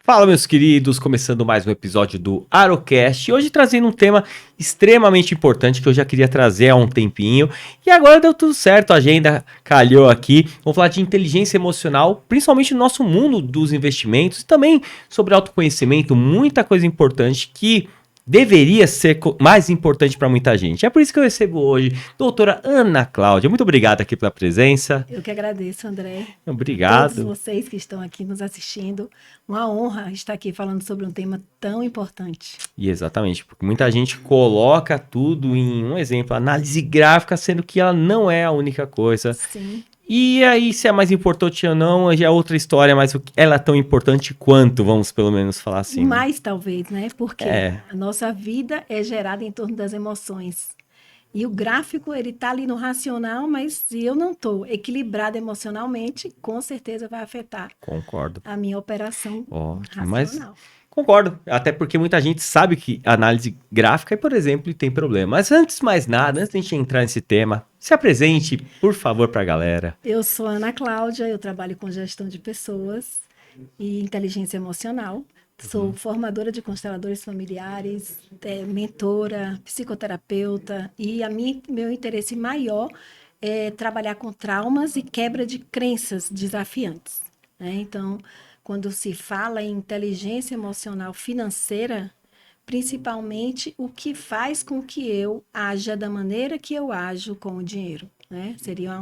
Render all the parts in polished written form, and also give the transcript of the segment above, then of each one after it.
Fala, meus queridos, começando mais um episódio do Arocast, hoje trazendo um tema extremamente importante que eu já queria trazer há um tempinho, e agora deu tudo certo, a agenda calhou aqui. Vamos falar de inteligência emocional, principalmente no nosso mundo dos investimentos, e também sobre autoconhecimento, muita coisa importante que deveria ser mais importante para muita gente. É por isso que eu recebo hoje doutora Ana Cláudia. Muito obrigado aqui pela presença. Eu que agradeço, André. Obrigado. A todos vocês que estão aqui nos assistindo. Uma honra estar aqui falando sobre um tema tão importante. E exatamente, porque muita gente coloca tudo em um exemplo, análise gráfica, sendo que ela não é a única coisa. Sim. E aí, se é mais importante ou não, já é outra história, mas ela é tão importante quanto, vamos pelo menos falar assim. Mais talvez, né? Porque a nossa vida é gerada em torno das emoções. E o gráfico, ele tá ali no racional, mas se eu não estou equilibrado emocionalmente, com certeza vai afetar a minha operação racional. Mas concordo, até porque muita gente sabe que análise gráfica, por exemplo, tem problema. Mas antes de mais nada, antes de a gente entrar nesse tema, se apresente, por favor, para a galera. Eu sou Ana Cláudia, eu trabalho com gestão de pessoas e inteligência emocional. Sou formadora de consteladores familiares, mentora, psicoterapeuta, e meu interesse maior é trabalhar com traumas e quebra de crenças desafiantes, né? Então, quando se fala em inteligência emocional financeira, principalmente o que faz com que eu haja da maneira que eu ajo com o dinheiro, né? Seria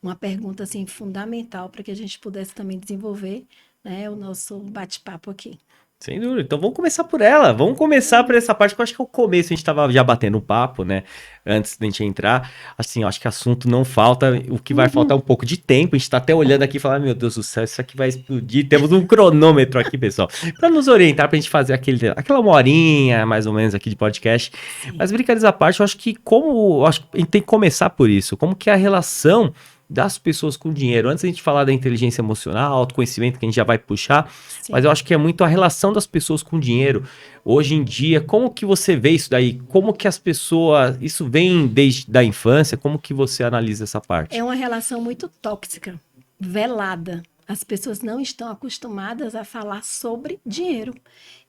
uma pergunta assim, fundamental para que a gente pudesse também desenvolver, né, o nosso bate-papo aqui. Sem dúvida. Então vamos começar por ela. Vamos começar por essa parte que eu acho que é o começo. A gente estava já batendo um papo, né? Antes da gente entrar. Assim, eu acho que assunto não falta. O que vai faltar é um pouco de tempo. A gente está até olhando aqui e falando, meu Deus do céu, isso aqui vai explodir. Temos um cronômetro aqui, pessoal. Para nos orientar, para a gente fazer aquela uma horinha, mais ou menos, aqui de podcast. Sim. Mas brincadeiras à parte, eu acho que a gente tem que começar por isso. Como que é a relação das pessoas com dinheiro. Antes da gente falar da inteligência emocional, autoconhecimento, que a gente já vai puxar, sim, mas eu acho que é muito a relação das pessoas com dinheiro. Hoje em dia, como que você vê isso daí? Como que as pessoas... Isso vem desde a infância? Como que você analisa essa parte? É uma relação muito tóxica, velada. As pessoas não estão acostumadas a falar sobre dinheiro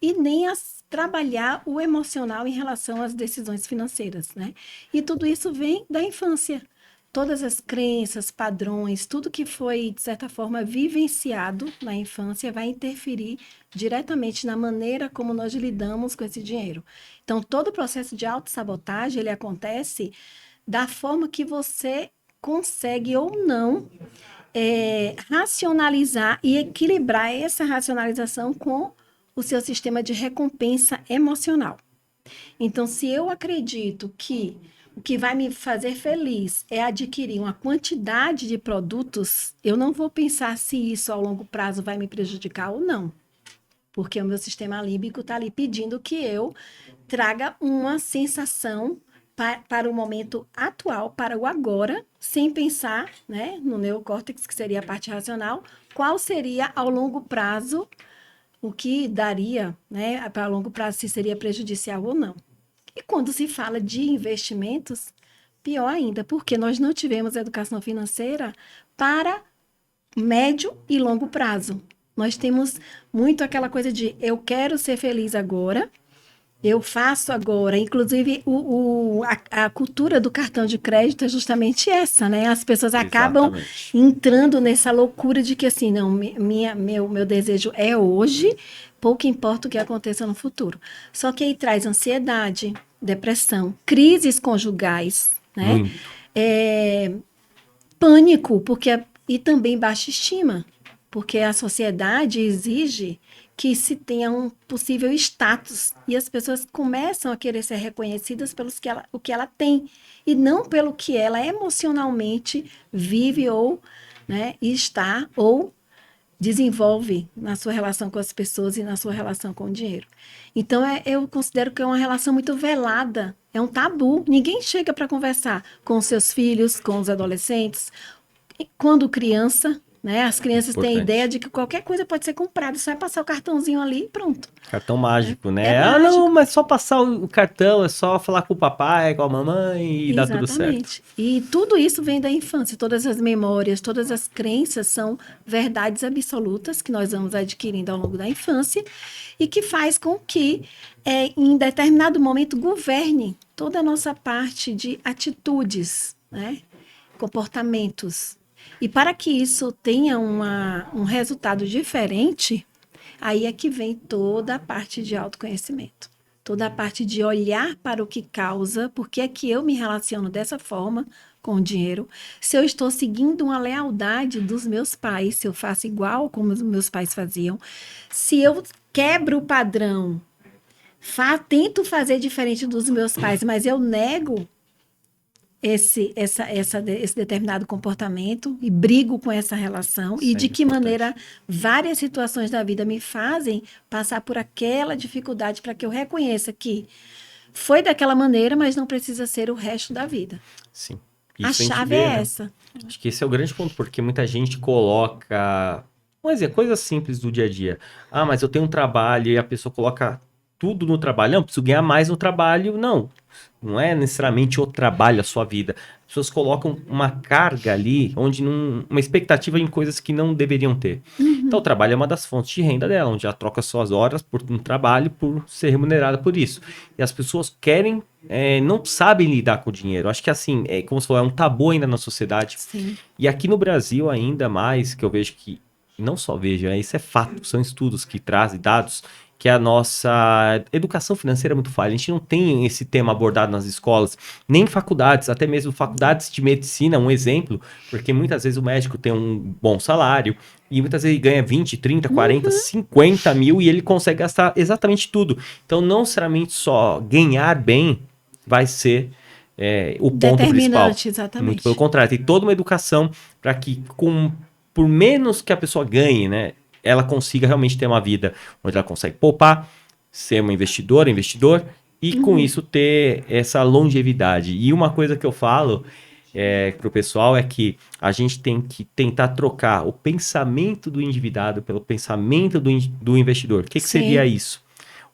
e nem a trabalhar o emocional em relação às decisões financeiras, né? E tudo isso vem da infância. Todas as crenças, padrões, tudo que foi, de certa forma, vivenciado na infância vai interferir diretamente na maneira como nós lidamos com esse dinheiro. Então, todo o processo de autossabotagem, ele acontece da forma que você consegue ou não racionalizar e equilibrar essa racionalização com o seu sistema de recompensa emocional. Então, se eu acredito que o que vai me fazer feliz é adquirir uma quantidade de produtos, eu não vou pensar se isso ao longo prazo vai me prejudicar ou não. Porque o meu sistema límbico está ali pedindo que eu traga uma sensação para o momento atual, para o agora, sem pensar, né, no neocórtex, que seria a parte racional, qual seria ao longo prazo o que daria, né, para longo prazo, se seria prejudicial ou não. E quando se fala de investimentos, pior ainda, porque nós não tivemos educação financeira para médio e longo prazo. Nós temos muito aquela coisa de eu quero ser feliz agora, eu faço agora. Inclusive, a cultura do cartão de crédito é justamente essa, né? As pessoas acabam entrando nessa loucura de que assim, não, meu desejo é hoje, pouco importa o que aconteça no futuro. Só que aí traz ansiedade, depressão, crises conjugais, né? Pânico, e também baixa estima, porque a sociedade exige que se tenha um possível status e as pessoas começam a querer ser reconhecidas pelo que ela tem e não pelo que ela emocionalmente vive ou, né, está ou desenvolve na sua relação com as pessoas e na sua relação com o dinheiro. Então, eu considero que é uma relação muito velada, é um tabu. Ninguém chega para conversar com os seus filhos, com os adolescentes, quando criança, né? As crianças têm a Importante. ideia de que qualquer coisa pode ser comprada, só é passar o cartãozinho ali e pronto. Cartão mágico, né? É Ah, mágico. não, mas só passar o cartão, é só falar com o papai, com a mamãe e dá tudo certo. Exatamente. E tudo isso vem da infância, todas as memórias, todas as crenças são verdades absolutas que nós vamos adquirindo ao longo da infância e que faz com que, em determinado momento, governe toda a nossa parte de atitudes, né? Comportamentos. E para que isso tenha um resultado diferente, aí é que vem toda a parte de autoconhecimento. Toda a parte de olhar para o que causa, por que é que eu me relaciono dessa forma com o dinheiro, se eu estou seguindo uma lealdade dos meus pais, se eu faço igual como os meus pais faziam, se eu quebro o padrão, tento fazer diferente dos meus pais, mas eu nego esse determinado comportamento e brigo com essa relação e de que maneira várias situações da vida me fazem passar por aquela dificuldade para que eu reconheça que foi daquela maneira, mas não precisa ser o resto da vida. Sim. A chave é essa. Acho que esse é o grande ponto, porque muita gente coloca, vamos dizer, coisas simples do dia a dia. Ah, mas eu tenho um trabalho e a pessoa coloca tudo no trabalho. Não, preciso ganhar mais no trabalho. Não é necessariamente o trabalho a sua vida. As pessoas colocam uma carga ali, uma expectativa em coisas que não deveriam ter. Então, o trabalho é uma das fontes de renda dela, onde ela troca suas horas por um trabalho, por ser remunerada por isso. E as pessoas querem, não sabem lidar com o dinheiro. Acho que assim, como você falou, é um tabu ainda na sociedade. Sim. E aqui no Brasil, ainda mais, que eu vejo que, não só vejo, isso é fato, são estudos que trazem dados, que a nossa educação financeira é muito falha. A gente não tem esse tema abordado nas escolas, nem em faculdades, até mesmo faculdades de medicina, um exemplo, porque muitas vezes o médico tem um bom salário e muitas vezes ele ganha 20, 30, 40, 50 mil e ele consegue gastar exatamente tudo. Então, não necessariamente só ganhar bem vai ser o ponto principal. Exatamente. Muito pelo contrário, tem toda uma educação para que, por menos que a pessoa ganhe, né, ela consiga realmente ter uma vida onde ela consegue poupar, ser uma investidor e com isso ter essa longevidade. E uma coisa que eu falo para o pessoal é que a gente tem que tentar trocar o pensamento do endividado pelo pensamento do investidor. O que seria isso?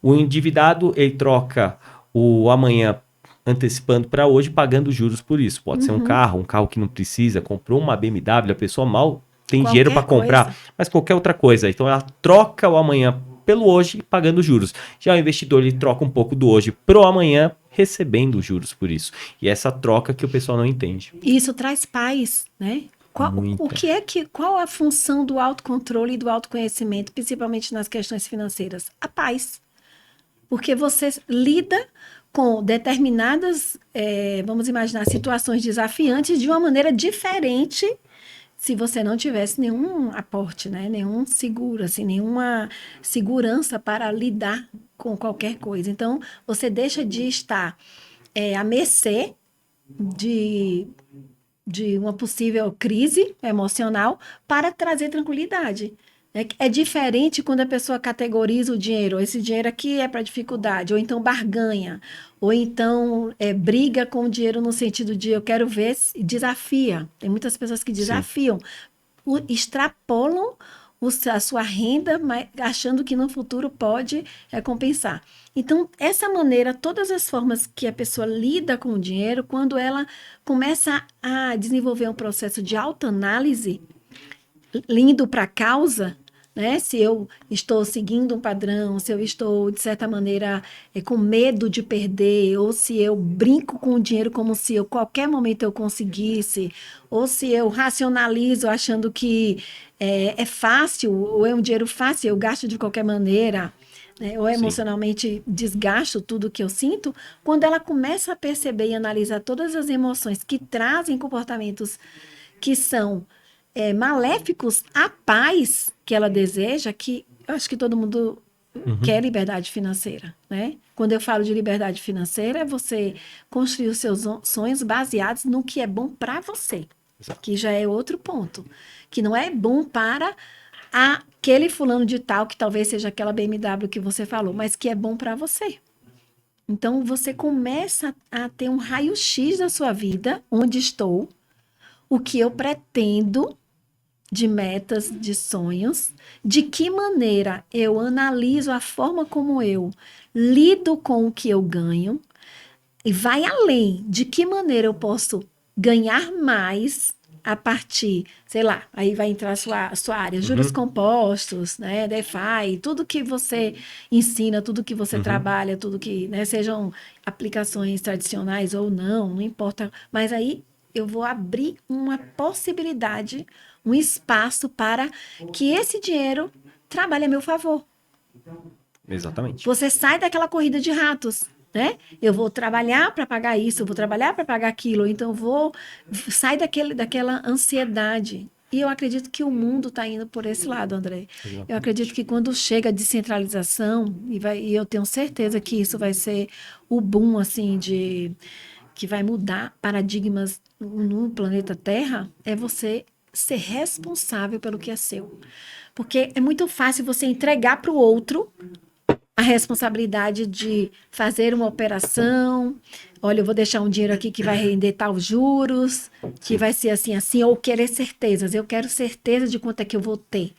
O endividado, ele troca o amanhã antecipando para hoje, pagando juros por isso. Pode ser um carro que não precisa, comprou uma BMW, a pessoa mal tem dinheiro para comprar, mas qualquer outra coisa. Então, ela troca o amanhã pelo hoje, pagando juros. Já o investidor, ele troca um pouco do hoje pro amanhã, recebendo juros por isso. E essa troca que o pessoal não entende. Isso traz paz, né? Qual a função do autocontrole e do autoconhecimento, principalmente nas questões financeiras? A paz. Porque você lida com determinadas, vamos imaginar, situações desafiantes de uma maneira diferente se você não tivesse nenhum aporte, né? Nenhum seguro, assim, nenhuma segurança para lidar com qualquer coisa. Então, você deixa de estar à mercê de uma possível crise emocional para trazer tranquilidade. É diferente quando a pessoa categoriza o dinheiro. Esse dinheiro aqui é para dificuldade, ou então barganha, ou então briga com o dinheiro no sentido de eu quero ver, desafia. Tem muitas pessoas que desafiam, extrapolam a sua renda, achando que no futuro pode compensar. Então, essa maneira, todas as formas que a pessoa lida com o dinheiro, quando ela começa a desenvolver um processo de autoanálise, indo para a causa, né? Se eu estou seguindo um padrão, se eu estou, de certa maneira, com medo de perder, ou se eu brinco com o dinheiro como se eu, qualquer momento eu conseguisse, ou se eu racionalizo achando que é fácil, ou é um dinheiro fácil, eu gasto de qualquer maneira, né? Ou emocionalmente desgasto tudo que eu sinto, quando ela começa a perceber e analisar todas as emoções que trazem comportamentos que são maléficos à paz que ela deseja, que eu acho que todo mundo quer liberdade financeira, né? Quando eu falo de liberdade financeira, é você construir os seus sonhos baseados no que é bom para você. Exato. Que já é outro ponto. Que não é bom para aquele fulano de tal, que talvez seja aquela BMW que você falou, mas que é bom para você. Então, você começa a ter um raio-x da sua vida, onde estou, o que eu pretendo de metas, de sonhos, de que maneira eu analiso a forma como eu lido com o que eu ganho, e vai além de que maneira eu posso ganhar mais a partir, sei lá, aí vai entrar a sua área, juros Uhum, compostos, né, DeFi, tudo que você ensina, tudo que você uhum. trabalha, tudo que, né, sejam aplicações tradicionais ou não, não importa, mas aí eu vou abrir uma possibilidade, um espaço para que esse dinheiro trabalhe a meu favor. Exatamente. Você sai daquela corrida de ratos, né? Eu vou trabalhar para pagar isso, eu vou trabalhar para pagar aquilo, então eu vou sai daquela ansiedade. E eu acredito que o mundo está indo por esse lado, André. Eu acredito Exatamente. que quando chega a descentralização, e eu tenho certeza que isso vai ser o boom, assim, que vai mudar paradigmas no planeta Terra, é você ser responsável pelo que é seu. Porque é muito fácil você entregar para o outro a responsabilidade de fazer uma operação. Olha, eu vou deixar um dinheiro aqui que vai render tal juros, que Sim. vai ser assim, assim, ou querer certezas. Eu quero certeza de quanto é que eu vou ter.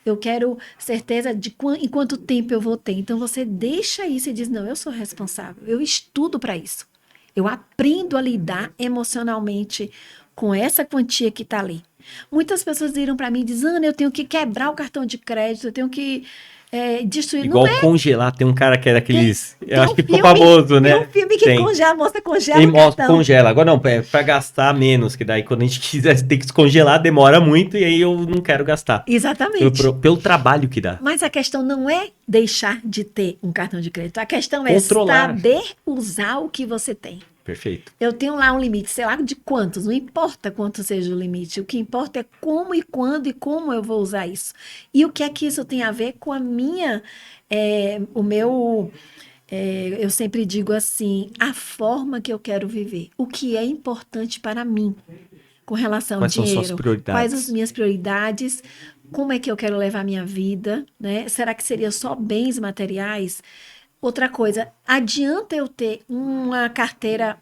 Eu quero certeza de em quanto tempo eu vou ter. Então você deixa isso e diz: não, eu sou responsável, eu estudo para isso. Eu aprendo a lidar emocionalmente com essa quantia que está ali. Muitas pessoas viram para mim e dizem: Ana, eu tenho que quebrar o cartão de crédito, eu tenho que destruir. Não Igual é. congelar, tem um cara que é Tem, daqueles. Eu tem acho um que ficou filme, famoso, tem um né? filme que Tem. congela, a moça congela E o mostra, cartão. congela. Agora não, pra gastar menos, que daí quando a gente quiser ter que descongelar, demora muito e aí eu não quero gastar. Exatamente. Pelo trabalho que dá. Mas a questão não é deixar de ter um cartão de crédito. A questão é Controlar. saber usar o que você tem. Perfeito. Eu tenho lá um limite, sei lá de quantos, não importa quanto seja o limite. O que importa é como e quando e como eu vou usar isso. E o que é que isso tem a ver com a minha, o meu, eu sempre digo assim, a forma que eu quero viver. O que é importante para mim com relação ao Quais são suas dinheiro, quais as prioridades? minhas prioridades, como é que eu quero levar a minha vida, né? Será que seria só bens materiais? Outra coisa, adianta eu ter uma carteira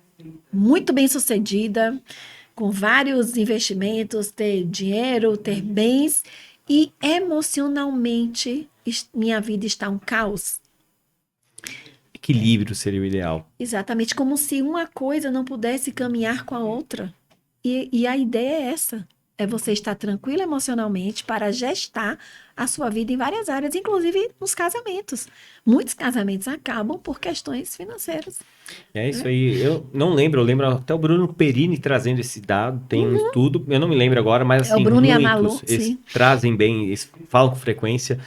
muito bem sucedida, com vários investimentos, ter dinheiro, ter bens, e emocionalmente minha vida está um caos? Equilíbrio seria o ideal. Exatamente, como se uma coisa não pudesse caminhar com a outra. E a ideia é essa: é você estar tranquilo emocionalmente para gestar a sua vida em várias áreas, inclusive nos casamentos. Muitos casamentos acabam por questões financeiras. É isso Né? aí. Eu não lembro, eu lembro até o Bruno Perini trazendo esse dado, tem um estudo, eu não me lembro agora, mas É o assim, Bruno e a muitos, Malu, eles sim. trazem bem, eles falam com frequência,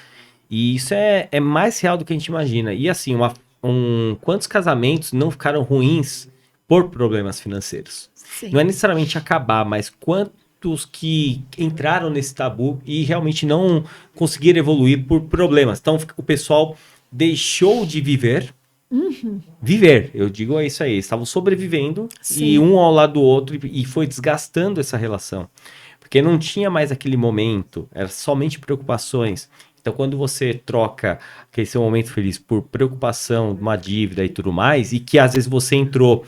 e isso é mais real do que a gente imagina. E assim, quantos casamentos não ficaram ruins por problemas financeiros? Não é Sim. necessariamente acabar, mas quantos que entraram nesse tabu e realmente não conseguiram evoluir por problemas. Então, o pessoal deixou de viver, eu digo é isso aí, eles estavam sobrevivendo e Sim. um ao lado do outro e foi desgastando essa relação, porque não tinha mais aquele momento, era somente preocupações. Então, quando você troca aquele seu momento feliz por preocupação, uma dívida e tudo mais, e que às vezes você entrou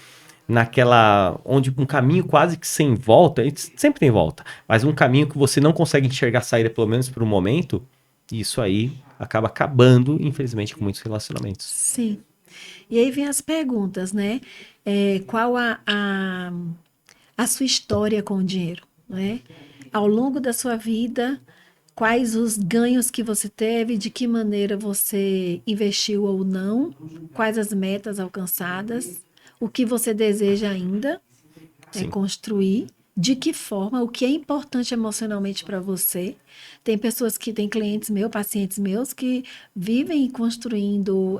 naquela onde um caminho quase que sem volta, sempre tem volta, mas um caminho que você não consegue enxergar saída, pelo menos por um momento, isso aí acaba acabando, infelizmente, com muitos relacionamentos. Sim. E aí vem as perguntas, né? Qual a sua história com o dinheiro, né? Ao longo da sua vida, quais os ganhos que você teve, de que maneira você investiu ou não, quais as metas alcançadas, o que você deseja ainda Sim. construir, de que forma, o que é importante emocionalmente para você. Tem pessoas que têm clientes meus, pacientes meus, que vivem construindo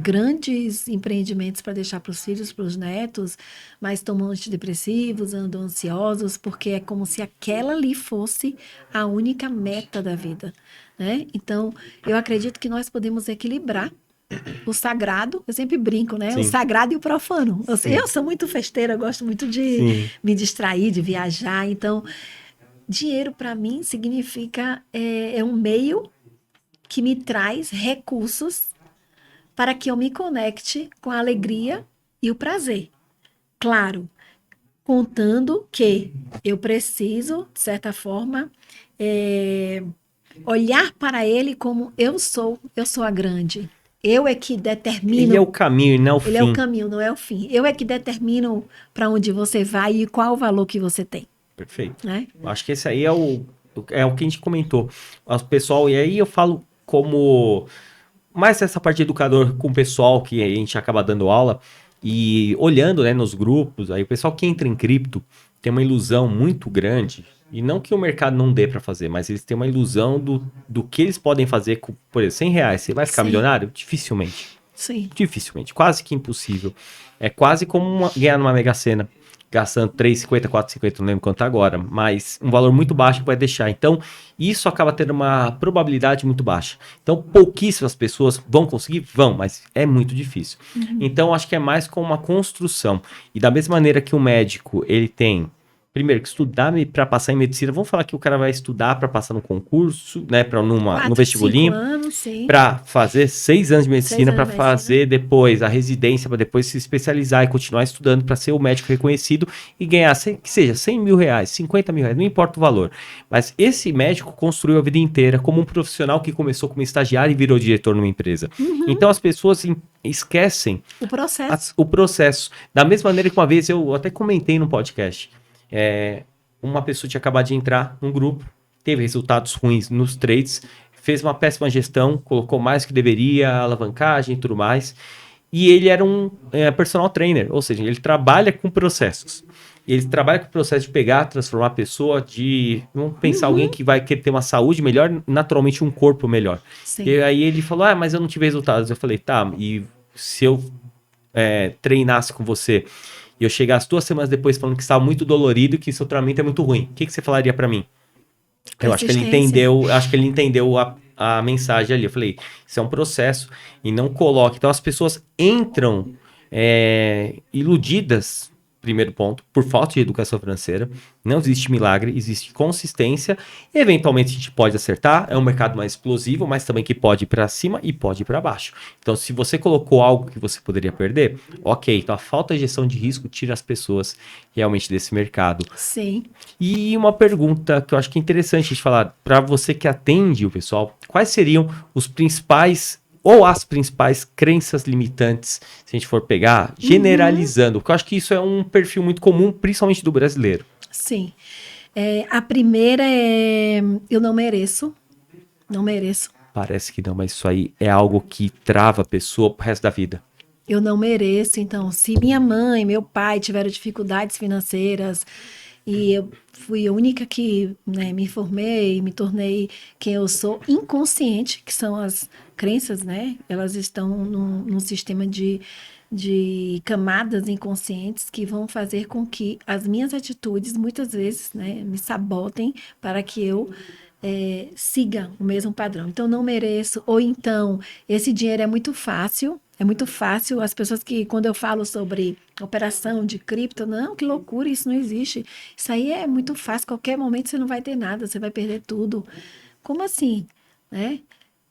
grandes empreendimentos para deixar para os filhos, para os netos, mas tomam antidepressivos, andam ansiosos, porque é como se aquela ali fosse a única meta da vida. Né? Então, eu acredito que nós podemos equilibrar o sagrado, eu sempre brinco, né? O Sim, sagrado e o profano. Eu sim, sou muito festeira, eu gosto muito de sim. me distrair, de viajar. Então, dinheiro para mim significa um meio que me traz recursos para que eu me conecte com a alegria e o prazer. Claro, contando que eu preciso, de certa forma, olhar para ele como eu sou a grande. Eu é que determino. Ele é o caminho e não o fim. Ele é o caminho, não é o fim. Eu é que determino para onde você vai e qual o valor que você tem. Perfeito. Né? Acho que esse aí é o que a gente comentou. O pessoal, e aí eu falo como mais essa parte de educador com o pessoal que a gente acaba dando aula e olhando, né, nos grupos, aí o pessoal que entra em cripto tem uma ilusão muito grande, e não que o mercado não dê para fazer, mas eles têm uma ilusão do que eles podem fazer com, por exemplo, R$100. Você vai ficar milionário? Dificilmente. Sim. Dificilmente, quase que impossível. É quase como ganhar numa Mega Sena, gastando 3,50, 4,50, não lembro quanto agora, mas um valor muito baixo que vai deixar. Então, isso acaba tendo uma probabilidade muito baixa. Então, pouquíssimas pessoas vão conseguir? Vão, mas é muito difícil. Então, acho que é mais como uma construção. E da mesma maneira que o médico, ele tem, primeiro, que estudar para passar em medicina, vamos falar que o cara vai estudar para passar no concurso, né, no vestibulinho, para fazer 6 anos de medicina, para fazer depois a residência, para depois se especializar e continuar estudando para ser o médico reconhecido e ganhar, que seja R$100.000, R$50.000, não importa o valor. Mas esse médico construiu a vida inteira como um profissional que começou como estagiário e virou diretor numa empresa. Então as pessoas esquecem o processo. Da mesma maneira que uma vez eu até comentei no podcast, uma pessoa tinha acabado de entrar num grupo, teve resultados ruins nos trades, fez uma péssima gestão, colocou mais do que deveria, alavancagem e tudo mais, e ele era um personal trainer, ou seja, ele trabalha com processos. Ele trabalha com o processo de pegar, transformar a pessoa vamos pensar, alguém que vai querer ter uma saúde melhor, naturalmente um corpo melhor. Sim. E aí ele falou, mas eu não tive resultados. Eu falei, tá, e se eu treinasse com você e eu chegasse 2 semanas depois falando que estava muito dolorido e que seu tratamento é muito ruim, o que você falaria para mim? Eu acho que ele entendeu a mensagem ali. Eu falei, isso é um processo e não coloque. Então as pessoas entram iludidas, primeiro ponto, por falta de educação financeira. Não existe milagre, existe consistência. Eventualmente a gente pode acertar, é um mercado mais explosivo, mas também que pode ir para cima e pode ir para baixo. Então se você colocou algo que você poderia perder, ok, então a falta de gestão de risco tira as pessoas realmente desse mercado. Sim. E uma pergunta que eu acho que é interessante a gente falar, para você que atende o pessoal, quais seriam os principais ou as principais crenças limitantes, se a gente for pegar, generalizando, porque eu acho que isso é um perfil muito comum, principalmente do brasileiro. Sim. A primeira é, eu não mereço. Não mereço. Parece que não, mas isso aí é algo que trava a pessoa pro resto da vida. Eu não mereço, então, se minha mãe, meu pai tiveram dificuldades financeiras e eu fui a única que me formei, me tornei quem eu sou, inconsciente, que são as crenças, né? Elas estão num sistema de camadas inconscientes que vão fazer com que as minhas atitudes, muitas vezes, me sabotem para que eu siga o mesmo padrão. Então, não mereço, ou então, esse dinheiro é muito fácil. É muito fácil, as pessoas que, quando eu falo sobre operação de cripto, não, que loucura, isso não existe. Isso aí é muito fácil, qualquer momento você não vai ter nada, você vai perder tudo. Como assim? Né?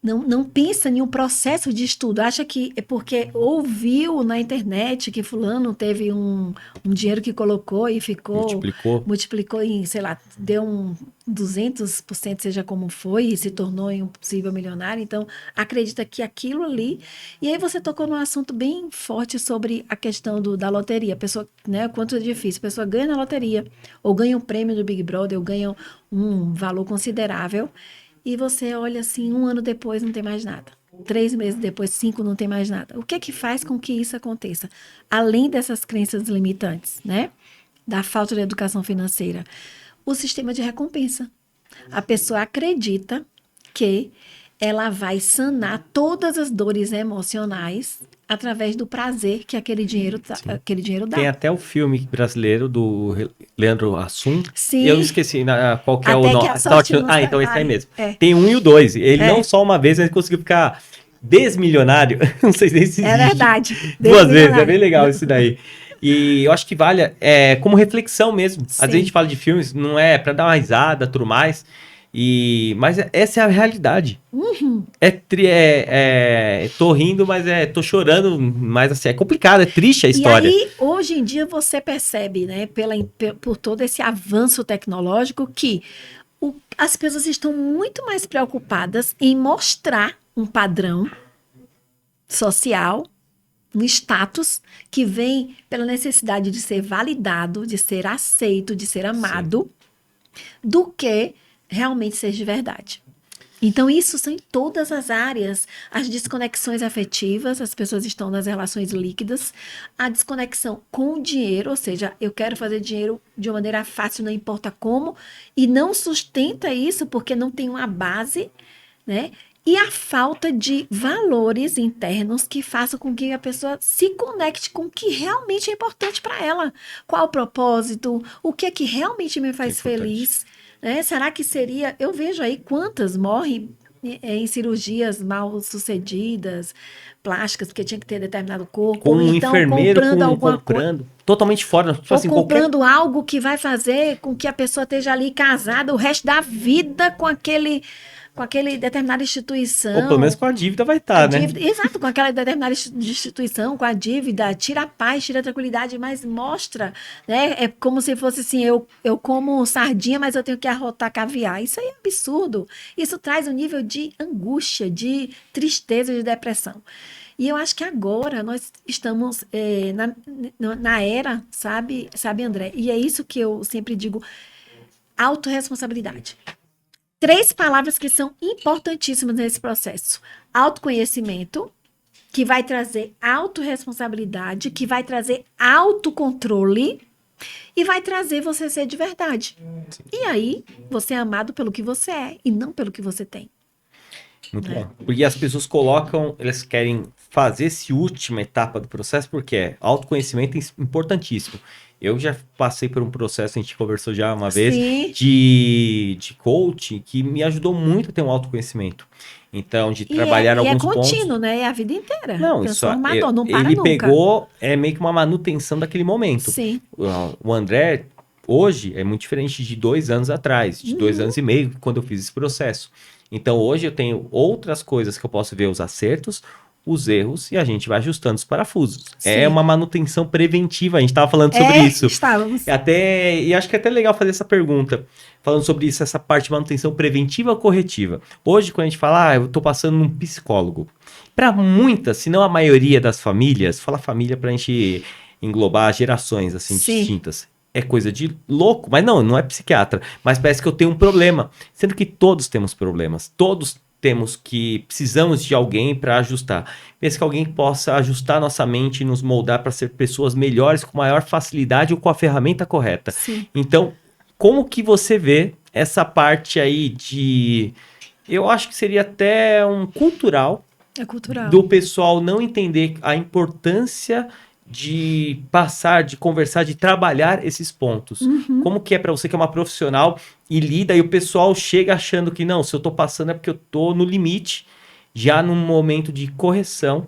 Não pensa em um processo de estudo, acha que é porque ouviu na internet que fulano teve um dinheiro que colocou e ficou... Multiplicou em, sei lá, deu um 200%, seja como foi, e se tornou um possível milionário. Então, acredita que aquilo ali... E aí você tocou num assunto bem forte sobre a questão da loteria. A pessoa, quanto é difícil. A pessoa ganha na loteria, ou ganha um prêmio do Big Brother, ou ganha um valor considerável, e você olha assim, 1 ano depois não tem mais nada. 3 meses depois, 5 não tem mais nada. O que é que faz com que isso aconteça? Além dessas crenças limitantes, da falta de educação financeira, o sistema de recompensa. A pessoa acredita que ela vai sanar todas as dores emocionais através do prazer que aquele dinheiro dá. Tem até o filme brasileiro do Leandro Hassum. Sim. Eu esqueci qual que é o nome. Então esse aí mesmo. Tem 1 e o 2. Ele não só uma vez, ele conseguiu ficar desmilionário. Não sei se existe. É verdade. 2 vezes. É bem legal isso daí. E eu acho que vale como reflexão mesmo. Sim. Às vezes a gente fala de filmes, não é para dar uma risada, tudo mais. Mas essa é a realidade. Uhum. Tô rindo, mas tô chorando, mas assim, é complicado, é triste a história. E aí, hoje em dia, você percebe, né, por todo esse avanço tecnológico, que as pessoas estão muito mais preocupadas em mostrar um padrão social, um status que vem pela necessidade de ser validado, de ser aceito, de ser amado, do que realmente ser de verdade. Então, isso são em todas as áreas. As desconexões afetivas, as pessoas estão nas relações líquidas. A desconexão com o dinheiro, ou seja, eu quero fazer dinheiro de uma maneira fácil, não importa como, e não sustenta isso porque não tem uma base, né? E a falta de valores internos que façam com que a pessoa se conecte com o que realmente é importante para ela. Qual o propósito? O que é que realmente me faz feliz? Né? Será que seria... Eu vejo aí quantas morrem em cirurgias mal sucedidas, plásticas, porque tinha que ter determinado corpo, Com ou um então enfermeiro comprando alguma coisa. comprando, totalmente fora. Tipo Ou assim, comprando algo que vai fazer com que a pessoa esteja ali casada o resto da vida com aquele determinada instituição. Ou pelo menos com a dívida vai estar, né? Exato, com aquela determinada instituição, com a dívida, tira a paz, tira a tranquilidade, mas mostra, né? É como se fosse assim, eu como sardinha, mas eu tenho que arrotar caviar. Isso aí é absurdo. Isso traz um nível de angústia, de tristeza, de depressão. E eu acho que agora nós estamos na era, sabe, André? E é isso que eu sempre digo, autorresponsabilidade. 3 palavras que são importantíssimas nesse processo. Autoconhecimento, que vai trazer autorresponsabilidade, que vai trazer autocontrole e vai trazer você ser de verdade. Sim. E aí, você é amado pelo que você é e não pelo que você tem. Muito bom. Porque as pessoas colocam, elas querem fazer essa última etapa do processo, porque autoconhecimento é importantíssimo. Eu já passei por um processo, a gente conversou já uma vez, de coaching, que me ajudou muito a ter um autoconhecimento. Então, de trabalhar alguns pontos. É contínuo, né? É a vida inteira. Não, transformador, não para ele nunca. pegou, meio que uma manutenção daquele momento. Sim. O André, hoje, é muito diferente de 2 anos atrás, de 2 anos e meio, quando eu fiz esse processo. Então, hoje eu tenho outras coisas que eu posso ver os acertos, os erros, e a gente vai ajustando os parafusos. Sim. É uma manutenção preventiva, a gente estava falando sobre isso. Estávamos. E acho que é até legal fazer essa pergunta, falando sobre isso, essa parte de manutenção preventiva ou corretiva. Hoje, quando a gente fala, eu estou passando num psicólogo, para muitas, se não a maioria das famílias, fala família para a gente englobar gerações assim distintas. É coisa de louco, mas não é psiquiatra, mas parece que eu tenho um problema, sendo que todos temos problemas, todos precisamos de alguém para ajustar. Pensa que alguém possa ajustar nossa mente e nos moldar para ser pessoas melhores com maior facilidade ou com a ferramenta correta. Sim. Então, como que você vê essa parte aí de... Eu acho que seria até cultural. É cultural. Do pessoal não entender a importância de passar, de conversar, de trabalhar esses pontos. Como que é para você que é uma profissional e lida, e o pessoal chega achando que não, se eu tô passando é porque eu tô no limite, já num momento de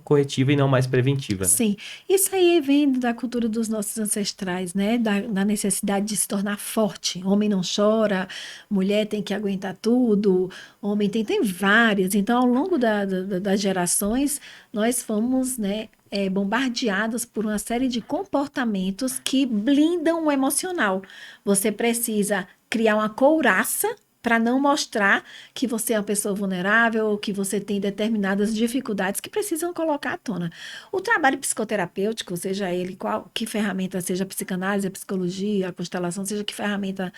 corretiva e não mais preventiva. Né? Sim, isso aí vem da cultura dos nossos ancestrais, né? Da necessidade de se tornar forte. Homem não chora, mulher tem que aguentar tudo, homem tem várias. Então, ao longo das gerações, nós fomos, né, bombardeados por uma série de comportamentos que blindam o emocional. Você precisa criar uma couraça para não mostrar que você é uma pessoa vulnerável ou que você tem determinadas dificuldades que precisam colocar à tona. O trabalho psicoterapêutico, seja ele que ferramenta, seja a psicanálise, a psicologia, a constelação, seja que ferramenta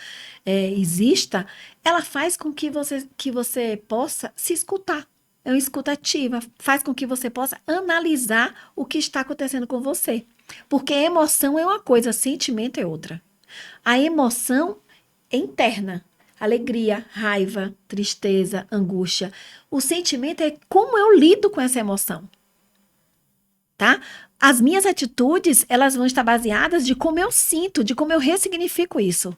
exista, ela faz com que você possa se escutar. É uma escuta ativa, faz com que você possa analisar o que está acontecendo com você. Porque a emoção é uma coisa, sentimento é outra. A emoção é interna. Alegria, raiva, tristeza, angústia. O sentimento é como eu lido com essa emoção. Tá? As minhas atitudes, elas vão estar baseadas de como eu sinto, de como eu ressignifico isso.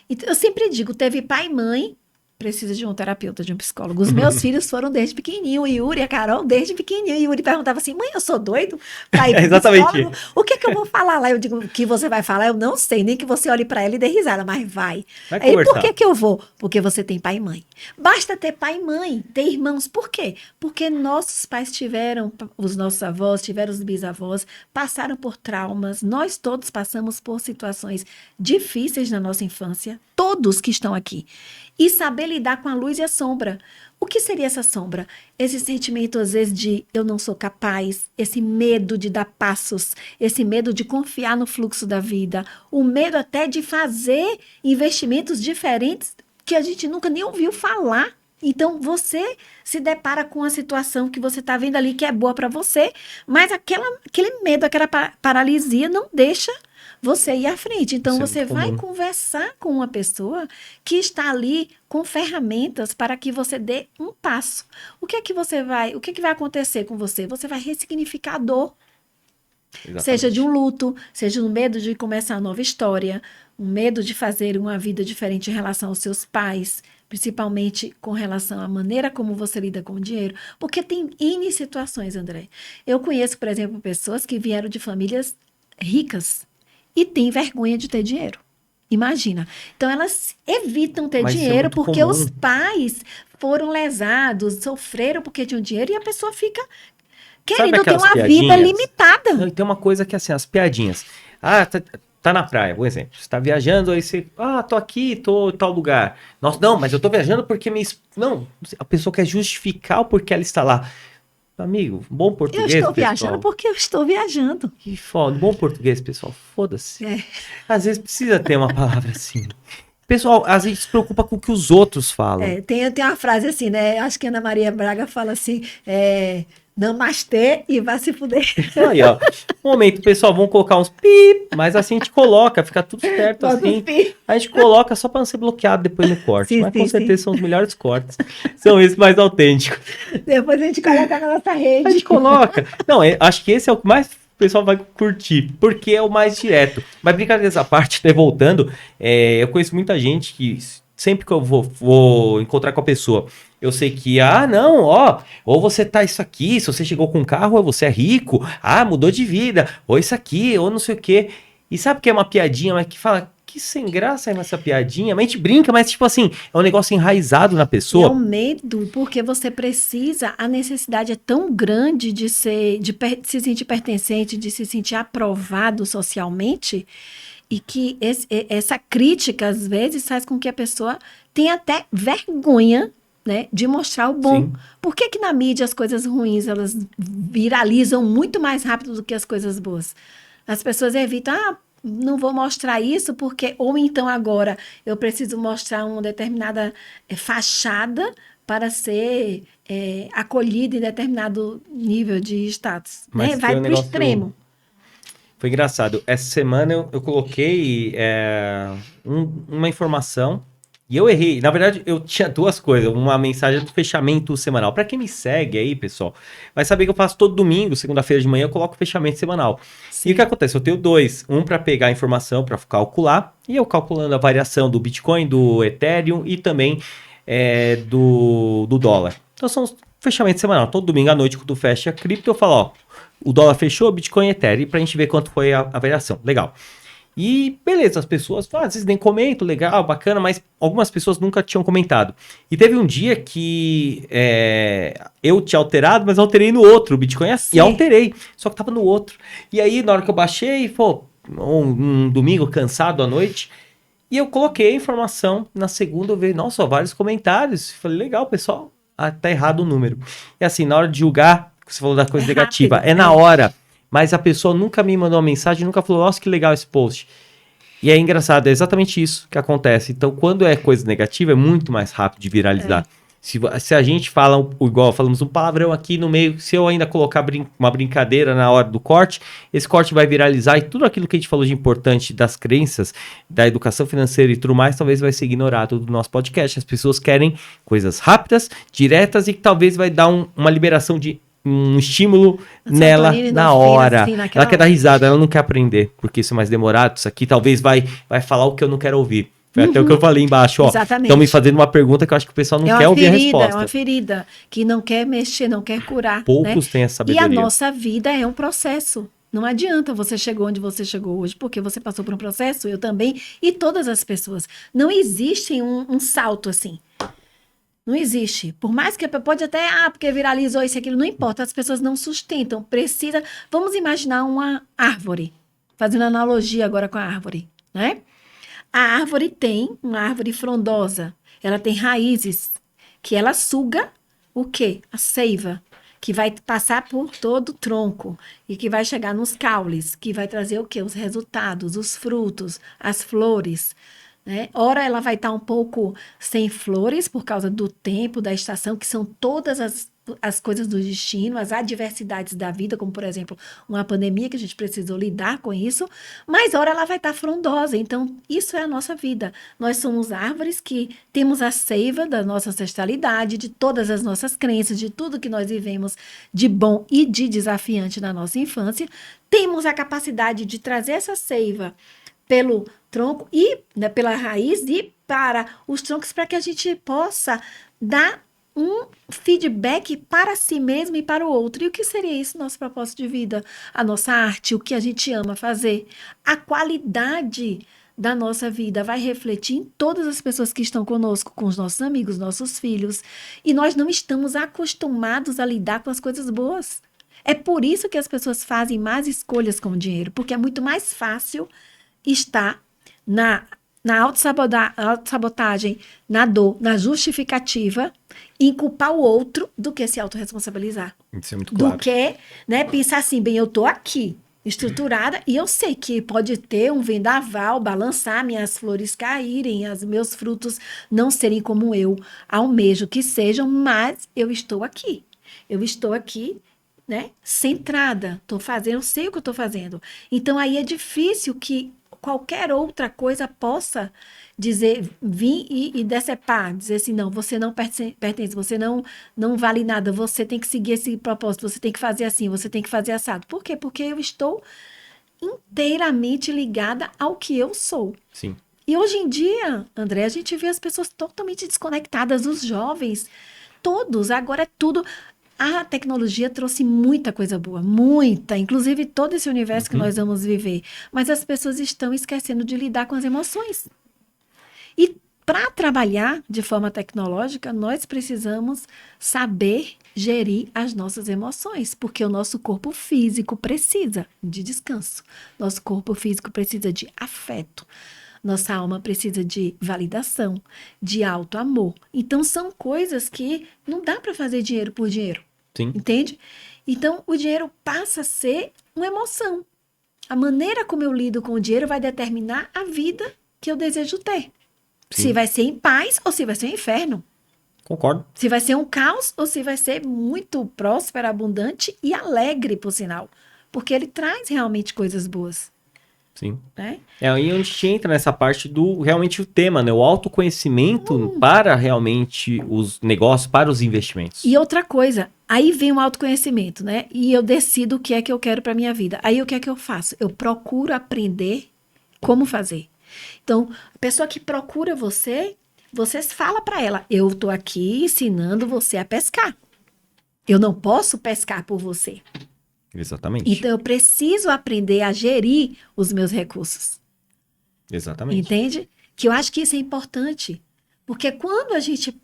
Então, eu sempre digo, teve pai e mãe precisa de um terapeuta, de um psicólogo. Os meus filhos foram desde pequenininho, o Yuri e a Carol desde pequenininho. E o Yuri perguntava assim, mãe, eu sou doido pra ir pro Exatamente. psicólogo? O que que eu vou falar lá? Eu digo, o que você vai falar? Eu não sei, nem que você olhe pra ela e dê risada, mas vai. Vai Aí, por conversar. que eu vou? Porque você tem pai e mãe. Basta ter pai e mãe, ter irmãos. Por quê? Porque nossos pais tiveram, os nossos avós, tiveram os bisavós, passaram por traumas. Nós todos passamos por situações difíceis na nossa infância, todos que estão aqui. E saber lidar com a luz e a sombra. O que seria essa sombra? Esse sentimento, às vezes, de eu não sou capaz, esse medo de dar passos, esse medo de confiar no fluxo da vida, o medo até de fazer investimentos diferentes que a gente nunca nem ouviu falar. Então, você se depara com uma situação que você está vendo ali que é boa para você, mas aquele medo, aquela paralisia não deixa você ir à frente. Então, Isso é você muito vai comum. conversar com uma pessoa que está ali com ferramentas para que você dê um passo. O que que vai acontecer com você? Você vai ressignificar a dor. Seja de um luto, seja um medo de começar uma nova história, um medo de fazer uma vida diferente em relação aos seus pais, principalmente com relação à maneira como você lida com o dinheiro. Porque tem N situações, André. Eu conheço, por exemplo, pessoas que vieram de famílias ricas e têm vergonha de ter dinheiro. Imagina. Então, elas evitam ter Mas isso é dinheiro muito porque comum. os pais foram lesados, sofreram porque tinham dinheiro e a pessoa fica querendo ter aquelas uma vida piadinhas? limitada. Não, e tem uma coisa que, assim, as piadinhas. Ah, tá na praia, por exemplo. Você tá viajando, aí você... Ah, tô aqui, tô em tal lugar. Nossa, não, mas eu tô viajando porque Não, a pessoa quer justificar o porquê ela está lá. Amigo, bom Eu português, estou pessoal. viajando porque eu estou viajando. Que foda. Bom português, pessoal. Foda-se. É. Às vezes precisa ter uma palavra assim. Pessoal, às vezes se preocupa com o que os outros falam. Tem uma frase assim, né? Acho que a Ana Maria Braga fala assim, namastê e vá se fuder. Aí, ó. Um momento, pessoal, vamos colocar uns pi, mas assim a gente coloca, fica tudo certo Bota assim. os pi. A gente coloca só pra não ser bloqueado depois no corte. Sim, mas sim, com sim. certeza são os melhores cortes. São esses mais autênticos. Depois a gente coloca na nossa A rede. gente coloca. Não, acho que esse é o que mais o pessoal vai curtir, porque é o mais direto. Mas brincadeiras à parte, até voltando, eu conheço muita gente que sempre que eu vou encontrar com a pessoa, eu sei que, não, ó, ou você tá isso aqui, se você chegou com um carro, ou você é rico, mudou de vida, ou isso aqui, ou não sei o quê. E sabe que é uma piadinha, mas que fala, que sem graça é essa piadinha, mas a gente brinca, mas tipo assim, é um negócio enraizado na pessoa. É o medo, porque você precisa, a necessidade é tão grande de se sentir pertencente, de se sentir aprovado socialmente, e que essa crítica, às vezes, faz com que a pessoa tenha até vergonha, né, de mostrar o bom. Sim. Por que na mídia as coisas ruins, elas viralizam muito mais rápido do que as coisas boas? As pessoas evitam, não vou mostrar isso porque, ou então agora eu preciso mostrar uma determinada fachada para ser acolhida em determinado nível de status. Mas Né? foi Vai um para o negócio- extremo. Foi engraçado. Essa semana eu coloquei uma informação e eu errei. Na verdade, eu tinha duas coisas. Uma mensagem do fechamento semanal. Para quem me segue aí, pessoal, vai saber que eu faço todo domingo, segunda-feira de manhã, eu coloco o fechamento semanal. Sim. E o que acontece? Eu tenho dois. Um para pegar a informação, para calcular. E eu calculando a variação do Bitcoin, do Ethereum e também do dólar. Então são os fechamentos semanal. Todo domingo à noite, quando fecha a cripto, eu falo, ó, o dólar fechou, Bitcoin e Ethereum, pra gente ver quanto foi a variação. Legal. E beleza, as pessoas, às vezes nem comentam, legal, bacana, mas algumas pessoas nunca tinham comentado. E teve um dia que eu tinha alterado, mas alterei no outro, o Bitcoin, e alterei, só que tava no outro. E aí, na hora que eu baixei, um domingo cansado à noite, e eu coloquei a informação, na segunda eu vi, nossa, vários comentários. Falei, legal, pessoal, tá errado o número. E assim, na hora de julgar, você falou da coisa negativa, rápido, é na hora. Mas a pessoa nunca me mandou uma mensagem, nunca falou, nossa, que legal esse post. E é engraçado, é exatamente isso que acontece. Então, quando é coisa negativa, é muito mais rápido de viralizar. Se a gente fala, igual falamos um palavrão aqui no meio, se eu ainda colocar uma brincadeira na hora do corte, esse corte vai viralizar e tudo aquilo que a gente falou de importante das crenças, da educação financeira e tudo mais, talvez vai ser ignorado do nosso podcast. As pessoas querem coisas rápidas, diretas e que talvez vai dar uma liberação de um estímulo nela na hora. Assim, Ela quer dar risada, ela não quer aprender, porque isso é mais demorado, isso aqui talvez vai falar o que eu não quero ouvir. Foi até o que eu falei embaixo, ó. Exatamente. Estão me fazendo uma pergunta que eu acho que o pessoal não quer ouvir a resposta. É uma ferida que não quer mexer, não quer curar. Poucos têm essa sabedoria. E a nossa vida é um processo. Não adianta você chegou onde você chegou hoje, porque você passou por um processo, eu também, e todas as pessoas. Não existe um salto assim. Não existe. Por mais que pode até, porque viralizou isso e aquilo, não importa, as pessoas não sustentam. Precisa. Vamos imaginar uma árvore. Fazendo analogia agora com a árvore, né? A árvore tem uma árvore frondosa. Ela tem raízes que ela suga o quê? A seiva, que vai passar por todo o tronco e que vai chegar nos caules, que vai trazer o quê? Os resultados, os frutos, as flores, né? Ora, ela vai estar um pouco sem flores por causa do tempo, da estação, que são todas as coisas do destino, as adversidades da vida, como, por exemplo, uma pandemia que a gente precisou lidar com isso, mas ora ela vai estar frondosa. Então, isso é a nossa vida. Nós somos árvores que temos a seiva da nossa ancestralidade, de todas as nossas crenças, de tudo que nós vivemos de bom e de desafiante na nossa infância. Temos a capacidade de trazer essa seiva pelo tronco e, né, pela raiz e para os troncos, para que a gente possa dar um feedback para si mesmo e para o outro. E o que seria isso, nosso propósito de vida? A nossa arte, o que a gente ama fazer. A qualidade da nossa vida vai refletir em todas as pessoas que estão conosco, com os nossos amigos, nossos filhos. E nós não estamos acostumados a lidar com as coisas boas. É por isso que as pessoas fazem más escolhas com o dinheiro, porque é muito mais fácil estar na autossabotagem, na dor, na justificativa, em culpar o outro do que se autorresponsabilizar. Isso é muito claro. Do que, né, pensar assim, bem, eu tô aqui, estruturada, e eu sei que pode ter um vendaval, balançar, minhas flores caírem, os meus frutos não serem como eu almejo que sejam, mas eu estou aqui. Eu estou aqui, né, centrada, tô fazendo, eu sei o que eu tô fazendo. Então, aí é difícil que qualquer outra coisa possa dizer, vir e decepar, dizer assim, não, você não pertence, você não vale nada, você tem que seguir esse propósito, você tem que fazer assim, você tem que fazer assado. Por quê? Porque eu estou inteiramente ligada ao que eu sou. Sim. E hoje em dia, André, a gente vê as pessoas totalmente desconectadas, os jovens, todos, agora é tudo. A tecnologia trouxe muita coisa boa, muita, inclusive todo esse universo que nós vamos viver. Mas as pessoas estão esquecendo de lidar com as emoções. E para trabalhar de forma tecnológica, nós precisamos saber gerir as nossas emoções, porque o nosso corpo físico precisa de descanso, nosso corpo físico precisa de afeto. Nossa alma precisa de validação, de auto-amor. Então, são coisas que não dá para fazer dinheiro por dinheiro. Sim. Entende? Então, o dinheiro passa a ser uma emoção. A maneira como eu lido com o dinheiro vai determinar a vida que eu desejo ter. Sim. Se vai ser em paz ou se vai ser um inferno. Concordo. Se vai ser um caos ou se vai ser muito próspero, abundante e alegre, por sinal. Porque ele traz realmente coisas boas. Sim. Né? É aí onde a gente entra nessa parte do realmente o tema, né? O autoconhecimento para realmente os negócios, para os investimentos. E outra coisa, aí vem o autoconhecimento, né? E eu decido o que é que eu quero para minha vida. Aí o que é que eu faço? Eu procuro aprender como fazer. Então, a pessoa que procura você fala para ela, eu tô aqui ensinando você a pescar. Eu não posso pescar por você. Exatamente. Então, eu preciso aprender a gerir os meus recursos. Exatamente. Entende? Que eu acho que isso é importante. Porque quando a gente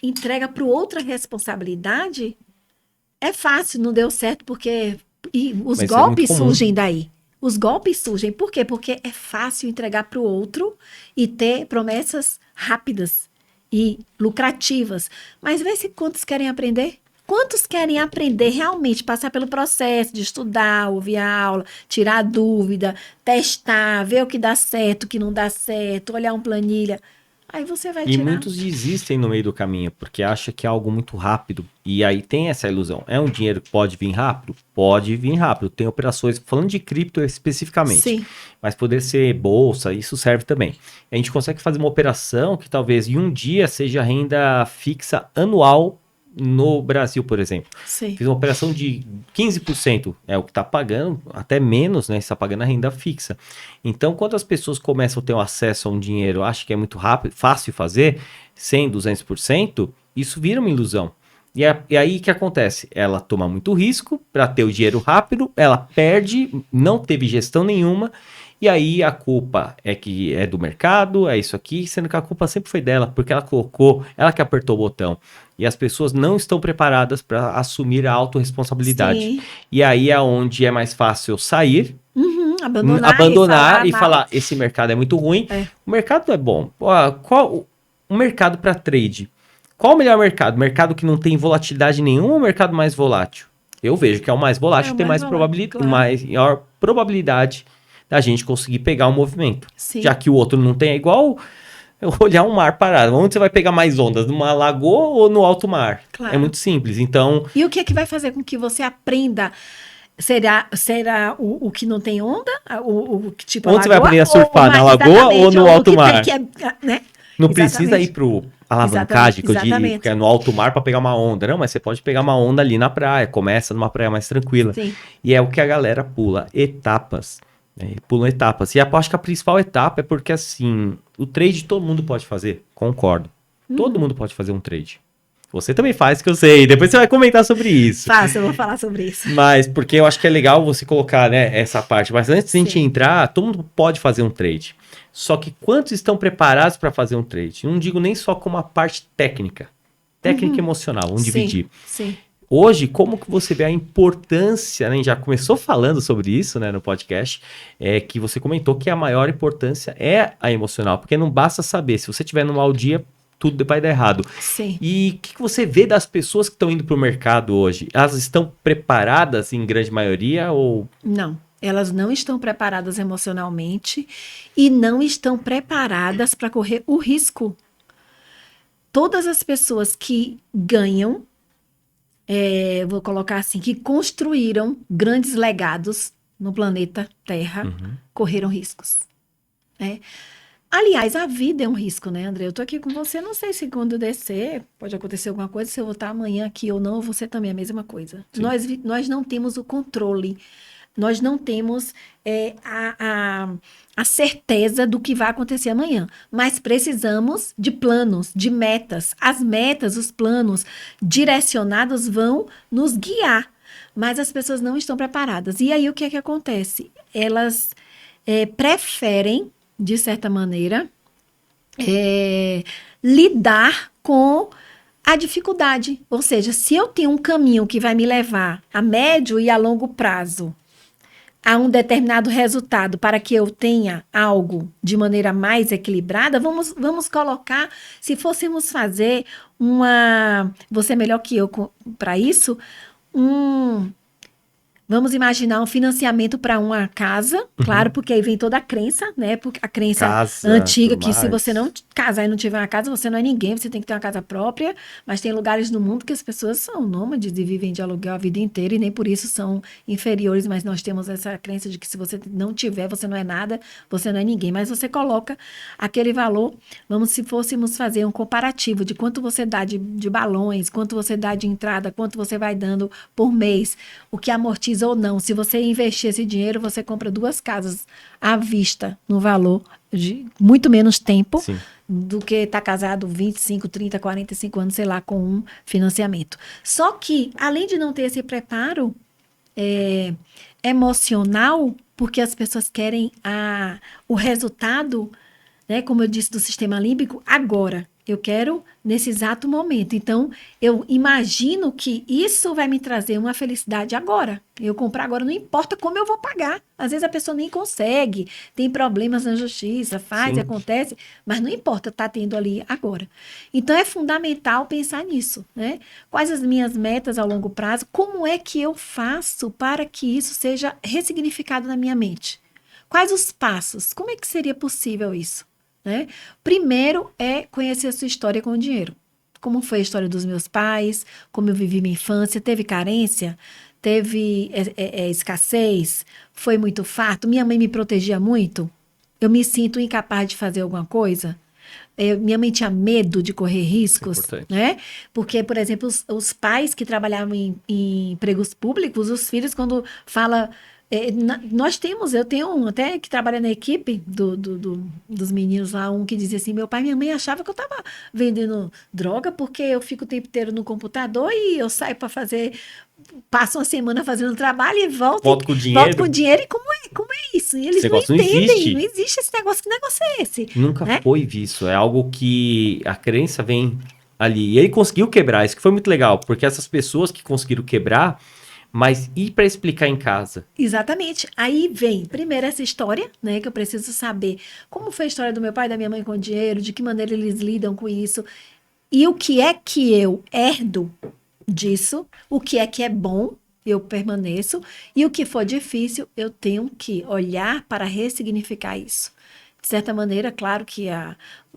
entrega para o outro a responsabilidade, é fácil, não deu certo, porque os Mas golpes é muito comum. surgem daí. Os golpes surgem. Por quê? Porque é fácil entregar para o outro e ter promessas rápidas e lucrativas. Mas vê se quantos querem aprender. Quantos querem aprender realmente, passar pelo processo de estudar, ouvir a aula, tirar a dúvida, testar, ver o que dá certo, o que não dá certo, olhar uma planilha. Aí você vai E tirar. muitos desistem no meio do caminho, porque acha que é algo muito rápido. E aí tem essa ilusão. É um dinheiro que pode vir rápido? Pode vir rápido. Tem operações, falando de cripto especificamente. Sim. Mas poder ser bolsa, isso serve também. A gente consegue fazer uma operação que talvez em um dia seja renda fixa anual no Brasil, por exemplo. Sim. Fiz uma operação de 15%, é o que está pagando, até menos, né? Está pagando a renda fixa. Então, quando as pessoas começam a ter um acesso a um dinheiro, acham que é muito rápido, fácil fazer, 100%, 200%, isso vira uma ilusão. E aí o que acontece? Ela toma muito risco para ter o dinheiro rápido, ela perde, não teve gestão nenhuma, e aí a culpa é que é do mercado, é isso aqui, sendo que a culpa sempre foi dela, porque ela colocou, ela que apertou o botão. E as pessoas não estão preparadas para assumir a autorresponsabilidade. Sim. E aí é onde é mais fácil sair, Abandonar e mal. falar, esse mercado é muito ruim, É. o mercado é bom. Qual o mercado para trade? Qual o melhor mercado? Mercado que não tem volatilidade nenhuma ou o mercado mais volátil? Eu vejo que é o mais volátil, É o tem mais mais volátil, claro. maior probabilidade da gente conseguir pegar um movimento. Sim. Já que o outro não tem, é igual eu olhar um mar parado. Onde você vai pegar mais ondas? Numa lagoa ou no alto mar? Claro. É muito simples. Então, E o que é que vai fazer com que você aprenda? Será o que não tem onda? O que tipo onde você vai aprender a surfar? Na lagoa exatamente, ou no o alto que mar? tem né? Não Exatamente. precisa ir pro alavancagem, que eu digo, Exatamente. que é no alto mar para pegar uma onda. Não, mas você pode pegar uma onda ali na praia. Começa numa praia mais tranquila. Sim. E é o que a galera pula, etapas. Pulam etapas. E acho que a principal etapa é porque, assim, o trade todo mundo pode fazer. Concordo. Todo mundo pode fazer um trade. Você também faz, que eu sei. Depois você vai comentar sobre isso. Fácil, eu vou falar sobre isso. Mas porque eu acho que é legal você colocar, né, essa parte. Mas antes de a gente entrar, todo mundo pode fazer um trade. Só que quantos estão preparados para fazer um trade? Não digo nem só como a parte técnica. Técnica e emocional, vamos dividir. Sim. Hoje, como que você vê a importância, né? A gente já começou falando sobre isso, né, no podcast, que você comentou que a maior importância é a emocional, porque não basta saber, se você tiver num mau dia, tudo vai dar errado. Sim. E o que você vê das pessoas que estão indo para o mercado hoje? Elas estão preparadas em grande maioria ou... Não, elas não estão preparadas emocionalmente e não estão preparadas para correr o risco. Todas as pessoas que ganham, vou colocar assim, que construíram grandes legados no planeta Terra, correram riscos. Né? Aliás, a vida é um risco, né, André? Eu tô aqui com você, não sei se quando descer pode acontecer alguma coisa, se eu vou estar amanhã aqui ou não, você também é a mesma coisa. Nós não temos o controle, nós não temos a certeza do que vai acontecer amanhã, mas precisamos de planos, de metas. As metas, os planos direcionados vão nos guiar, mas as pessoas não estão preparadas. E aí o que é que acontece? Elas preferem, de certa maneira, lidar com a dificuldade. Ou seja, se eu tenho um caminho que vai me levar a médio e a longo prazo a um determinado resultado para que eu tenha algo de maneira mais equilibrada, vamos colocar, se fôssemos fazer você é melhor que eu para isso, vamos imaginar um financiamento para uma casa, claro, porque aí vem toda a crença, né? Porque a crença antiga que se você não casar e não tiver uma casa, você não é ninguém, você tem que ter uma casa própria, mas tem lugares no mundo que as pessoas são nômades e vivem de aluguel a vida inteira e nem por isso são inferiores, mas nós temos essa crença de que se você não tiver, você não é nada, você não é ninguém, mas você coloca aquele valor, se fôssemos fazer um comparativo de quanto você dá de balões, quanto você dá de entrada, quanto você vai dando por mês, o que amortiza ou não. Se você investir esse dinheiro, você compra 2 casas à vista, no valor de muito menos tempo. Sim. Do que estar casado 25, 30, 45 anos, sei lá, com um financiamento. Só que, além de não ter esse preparo emocional, porque as pessoas querem o resultado, né, como eu disse, do sistema límbico, agora. Eu quero nesse exato momento. Então, eu imagino que isso vai me trazer uma felicidade agora. Eu comprar agora, não importa como eu vou pagar. Às vezes a pessoa nem consegue, tem problemas na justiça, acontece, mas não importa, está tendo ali agora. Então, é fundamental pensar nisso, né? Quais as minhas metas ao longo prazo? Como é que eu faço para que isso seja ressignificado na minha mente? Quais os passos? Como é que seria possível isso? Né? Primeiro é conhecer a sua história com o dinheiro. Como foi a história dos meus pais, como eu vivi minha infância, teve carência, teve escassez, foi muito farto, minha mãe me protegia muito, eu me sinto incapaz de fazer alguma coisa. Minha mãe tinha medo de correr riscos, Importante. né? Porque, por exemplo, os pais que trabalhavam em empregos públicos, os filhos, quando fala. Eu tenho um até que trabalha na equipe dos meninos lá, um que dizia assim: meu pai e minha mãe achavam que eu estava vendendo droga porque eu fico o tempo inteiro no computador e eu saio para fazer, passo uma semana fazendo trabalho e volto Volto com volto com dinheiro. dinheiro. E como é isso? E eles Esse não negócio não entendem, não existe. existe esse negócio, que negócio é esse? Nunca Né? foi visto. É algo que a crença vem ali. E ele conseguiu quebrar. Isso que foi muito legal. Porque essas pessoas que conseguiram quebrar, mas e para explicar em casa? Exatamente. Aí vem, primeiro, essa história, né? Que eu preciso saber como foi a história do meu pai e da minha mãe com o dinheiro, de que maneira eles lidam com isso. E o que é que eu herdo disso, o que é bom, eu permaneço, e o que for difícil, eu tenho que olhar para ressignificar isso. De certa maneira, claro que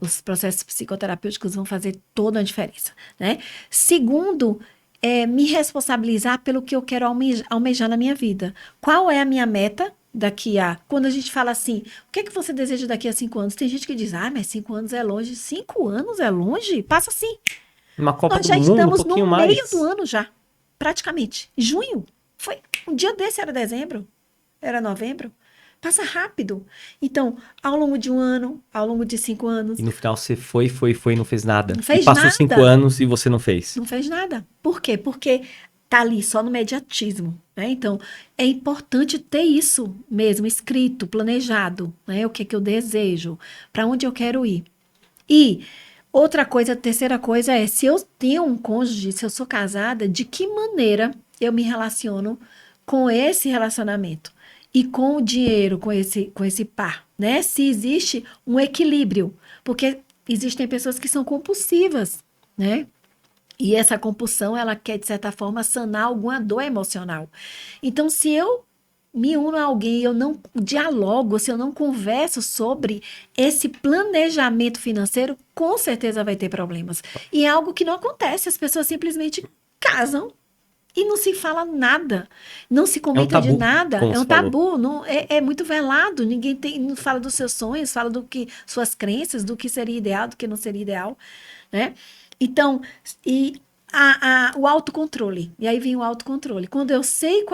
os processos psicoterapêuticos vão fazer toda a diferença, né? Segundo, me responsabilizar pelo que eu quero almejar na minha vida. Qual é a minha meta daqui a... Quando a gente fala assim, o que é que você deseja daqui a 5 anos? Tem gente que diz, mas 5 anos é longe. 5 anos é longe? Passa assim. Uma Copa Nós do já Mundo, um estamos pouquinho no meio mais. do ano já, praticamente. Junho. Foi um dia desse era dezembro, era novembro. Passa rápido. Então, ao longo de um ano, ao longo de 5 anos, E no final você foi e não fez nada. não E fez passou 5 nada. anos e você não fez. Não fez nada. Por quê? Porque tá ali só no mediatismo, né? Então, é importante ter isso mesmo escrito, planejado, né? O que é que eu desejo, para onde eu quero ir. E outra coisa, a terceira coisa é, se eu tenho um cônjuge, se eu sou casada, de que maneira eu me relaciono com esse relacionamento e com o dinheiro, com esse par, né? Se existe um equilíbrio, porque existem pessoas que são compulsivas, né? E essa compulsão, ela quer, de certa forma, sanar alguma dor emocional. Então, se eu me uno a alguém, eu não dialogo, se eu não converso sobre esse planejamento financeiro, com certeza vai ter problemas. E é algo que não acontece, as pessoas simplesmente casam e não se fala nada, não se É um comenta de tabu, nada, como é um você falou. tabu, não, é muito velado, ninguém não fala dos seus sonhos, fala do que, suas crenças, do que seria ideal, do que não seria ideal, né? Então, e o autocontrole, e aí vem o autocontrole. Quando eu sei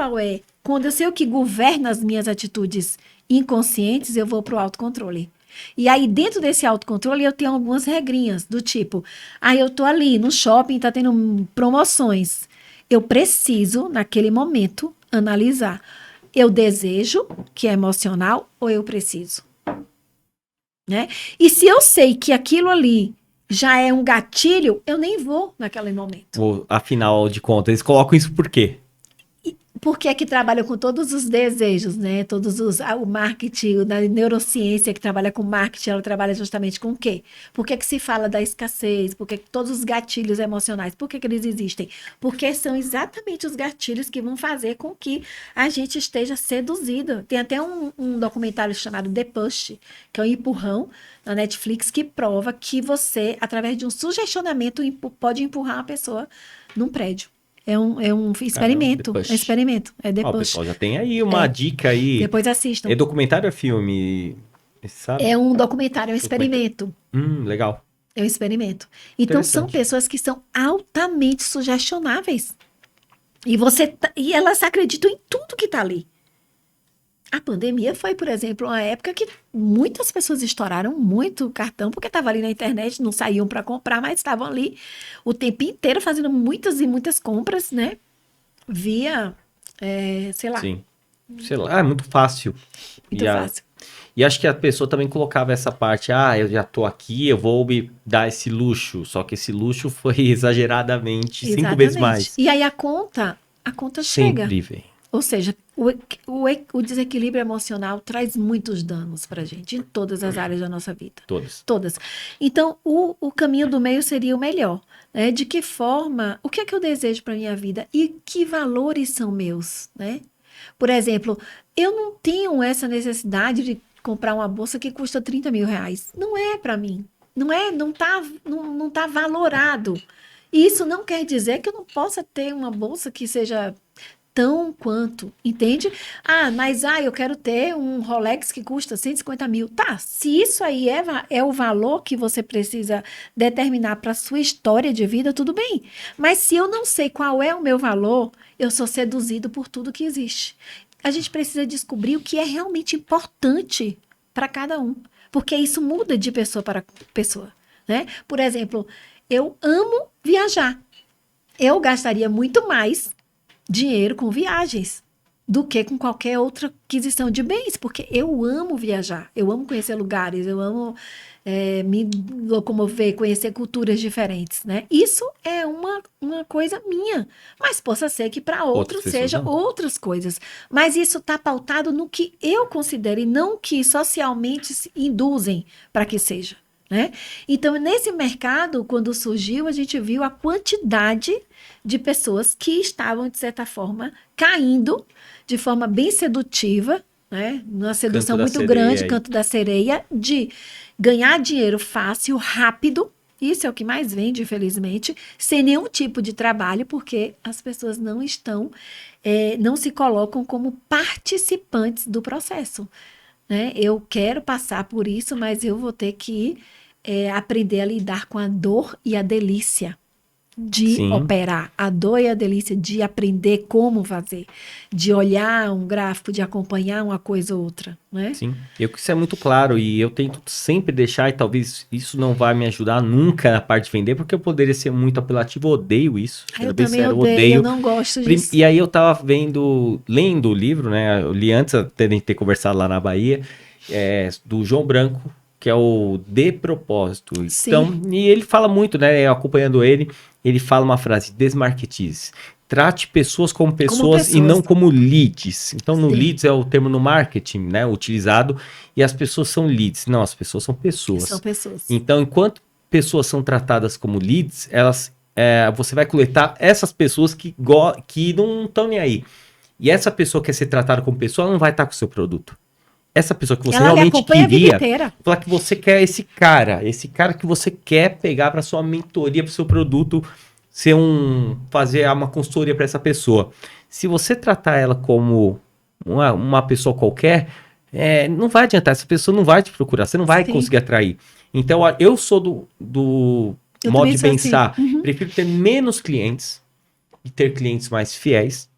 quando eu sei o que governa as minhas atitudes inconscientes, eu vou para o autocontrole. E aí, dentro desse autocontrole, eu tenho algumas regrinhas, do tipo, eu tô ali no shopping, tá tendo promoções. Eu preciso, naquele momento, analisar. Eu desejo, que é emocional, ou eu preciso? Né? E se eu sei que aquilo ali já é um gatilho, eu nem vou naquele momento. Afinal de contas, eles colocam isso por quê? Porque é que trabalha com todos os desejos, né? O marketing, da neurociência que trabalha com marketing, ela trabalha justamente com o quê? Por que se fala da escassez? Por que todos os gatilhos emocionais, por que eles existem? Porque são exatamente os gatilhos que vão fazer com que a gente esteja seduzido. Tem até um documentário chamado The Push, que é um empurrão na Netflix, que prova que você, através de um sugestionamento, pode empurrar uma pessoa num prédio. É um experimento. Caramba, É um experimento. É Ó, o depois. pessoal já tem aí uma dica aí. Depois É assistam. documentário ou é filme? Você sabe? É um documentário, é um Documentário. experimento. Legal. É um experimento. Então, são Interessante. pessoas que são altamente sugestionáveis. E elas acreditam em tudo que está ali. A pandemia foi, por exemplo, uma época que muitas pessoas estouraram muito o cartão, porque estava ali na internet, não saíam para comprar, mas estavam ali o tempo inteiro fazendo muitas e muitas compras, né? Via, sei lá, Sim. Sei lá, é muito fácil. muito E, fácil. e acho que a pessoa também colocava essa parte, eu já tô aqui, eu vou me dar esse luxo. Só que esse luxo foi exageradamente 5 vezes mais. E aí a conta chega. Sempre vem. Ou seja, o desequilíbrio emocional traz muitos danos para a gente, em todas as áreas da nossa vida. Todas. Todas. Então, o caminho do meio seria o melhor. Né? De que forma, o que é que eu desejo para a minha vida e que valores são meus? Né? Por exemplo, eu não tenho essa necessidade de comprar uma bolsa que custa 30 mil reais. Não é para mim. Não tá valorado. E isso não quer dizer que eu não possa ter uma bolsa que seja tão quanto, entende? Mas eu quero ter um Rolex que custa 150 mil. Tá, se isso aí é o valor que você precisa determinar para sua história de vida, tudo bem. Mas se eu não sei qual é o meu valor, eu sou seduzido por tudo que existe. A gente precisa descobrir o que é realmente importante para cada um, porque isso muda de pessoa para pessoa, né? Por exemplo, eu amo viajar. Eu gastaria muito mais dinheiro com viagens do que com qualquer outra aquisição de bens, porque eu amo viajar, eu amo conhecer lugares, eu amo me locomover, conhecer culturas diferentes, né? Isso é uma coisa minha, mas possa ser que para outros seja outras coisas. Mas isso está pautado no que eu considero e não que socialmente se induzem para que seja, né? Então, nesse mercado, quando surgiu, a gente viu a quantidade de pessoas que estavam, de certa forma, caindo de forma bem sedutiva, né? Numa sedução muito grande, canto da sereia, de ganhar dinheiro fácil, rápido. Isso é o que mais vende, infelizmente, sem nenhum tipo de trabalho, porque as pessoas não estão, não se colocam como participantes do processo, né? Eu quero passar por isso, mas eu vou ter que aprender a lidar com a dor e a delícia de operar, a dor e a delícia de aprender como fazer, de olhar um gráfico, de acompanhar uma coisa ou outra, né? Sim, isso é muito claro e eu tento sempre deixar, e talvez isso não vai me ajudar nunca na parte de vender, porque eu poderia ser muito apelativo, eu odeio isso. Eu também odeio, eu não gosto disso. E aí eu tava lendo o livro, né, eu li antes até de ter conversado lá na Bahia, do João Branco, que é o De Propósito. Sim. Então, e ele fala muito, né, acompanhando ele fala uma frase, desmarketize. Trate pessoas como pessoas e não como leads. Então, no leads é o termo no marketing, né, utilizado, e as pessoas são leads. Não, as pessoas são pessoas. São pessoas. Então, enquanto pessoas são tratadas como leads, você vai coletar essas pessoas que não estão nem aí. E essa pessoa que quer ser tratada como pessoa, ela não vai estar com o seu produto. Essa pessoa que você realmente queria, falar que você quer esse cara que você quer pegar para sua mentoria, para o seu produto, fazer uma consultoria para essa pessoa. Se você tratar ela como uma pessoa qualquer, não vai adiantar, essa pessoa não vai te procurar, você não vai conseguir atrair. Então, eu sou do modo de pensar, prefiro ter menos clientes e ter clientes mais fiéis,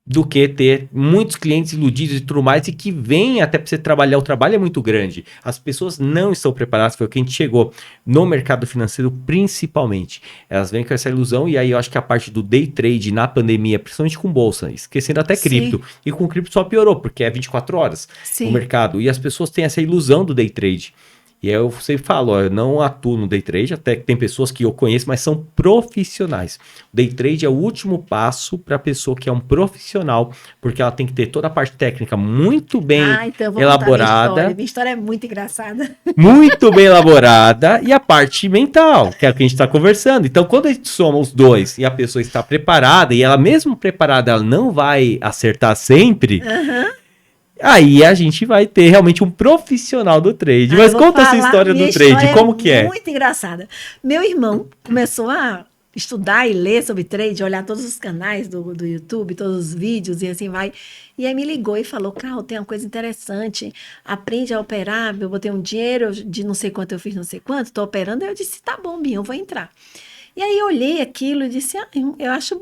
do que ter muitos clientes iludidos e tudo mais, e que vêm até para você trabalhar. O trabalho é muito grande. As pessoas não estão preparadas, foi o que a gente chegou no mercado financeiro, principalmente. Elas vêm com essa ilusão, e aí eu acho que a parte do day trade na pandemia, principalmente com bolsa, esquecendo até cripto, e com cripto só piorou, porque é 24 horas no mercado, e as pessoas têm essa ilusão do day trade. E eu sempre falo, eu não atuo no day trade, até que tem pessoas que eu conheço, mas são profissionais. O day trade é o último passo para a pessoa que é um profissional, porque ela tem que ter toda a parte técnica muito bem elaborada. Minha história é muito engraçada. Muito bem elaborada, e a parte mental, que é o que a gente está conversando. Então, quando a gente soma os dois e a pessoa está preparada, e ela mesmo preparada, ela não vai acertar sempre... Aí a gente vai ter realmente um profissional do trade. Mas conta essa história do trade, como que é? Muito engraçada. Meu irmão começou a estudar e ler sobre trade, olhar todos os canais do YouTube, todos os vídeos e assim vai. E aí me ligou e falou, Carol, tem uma coisa interessante, aprende a operar, eu botei um dinheiro de não sei quanto, eu fiz não sei quanto, tô operando. Aí eu disse, tá bom, Binho, eu vou entrar. E aí eu olhei aquilo e disse, eu acho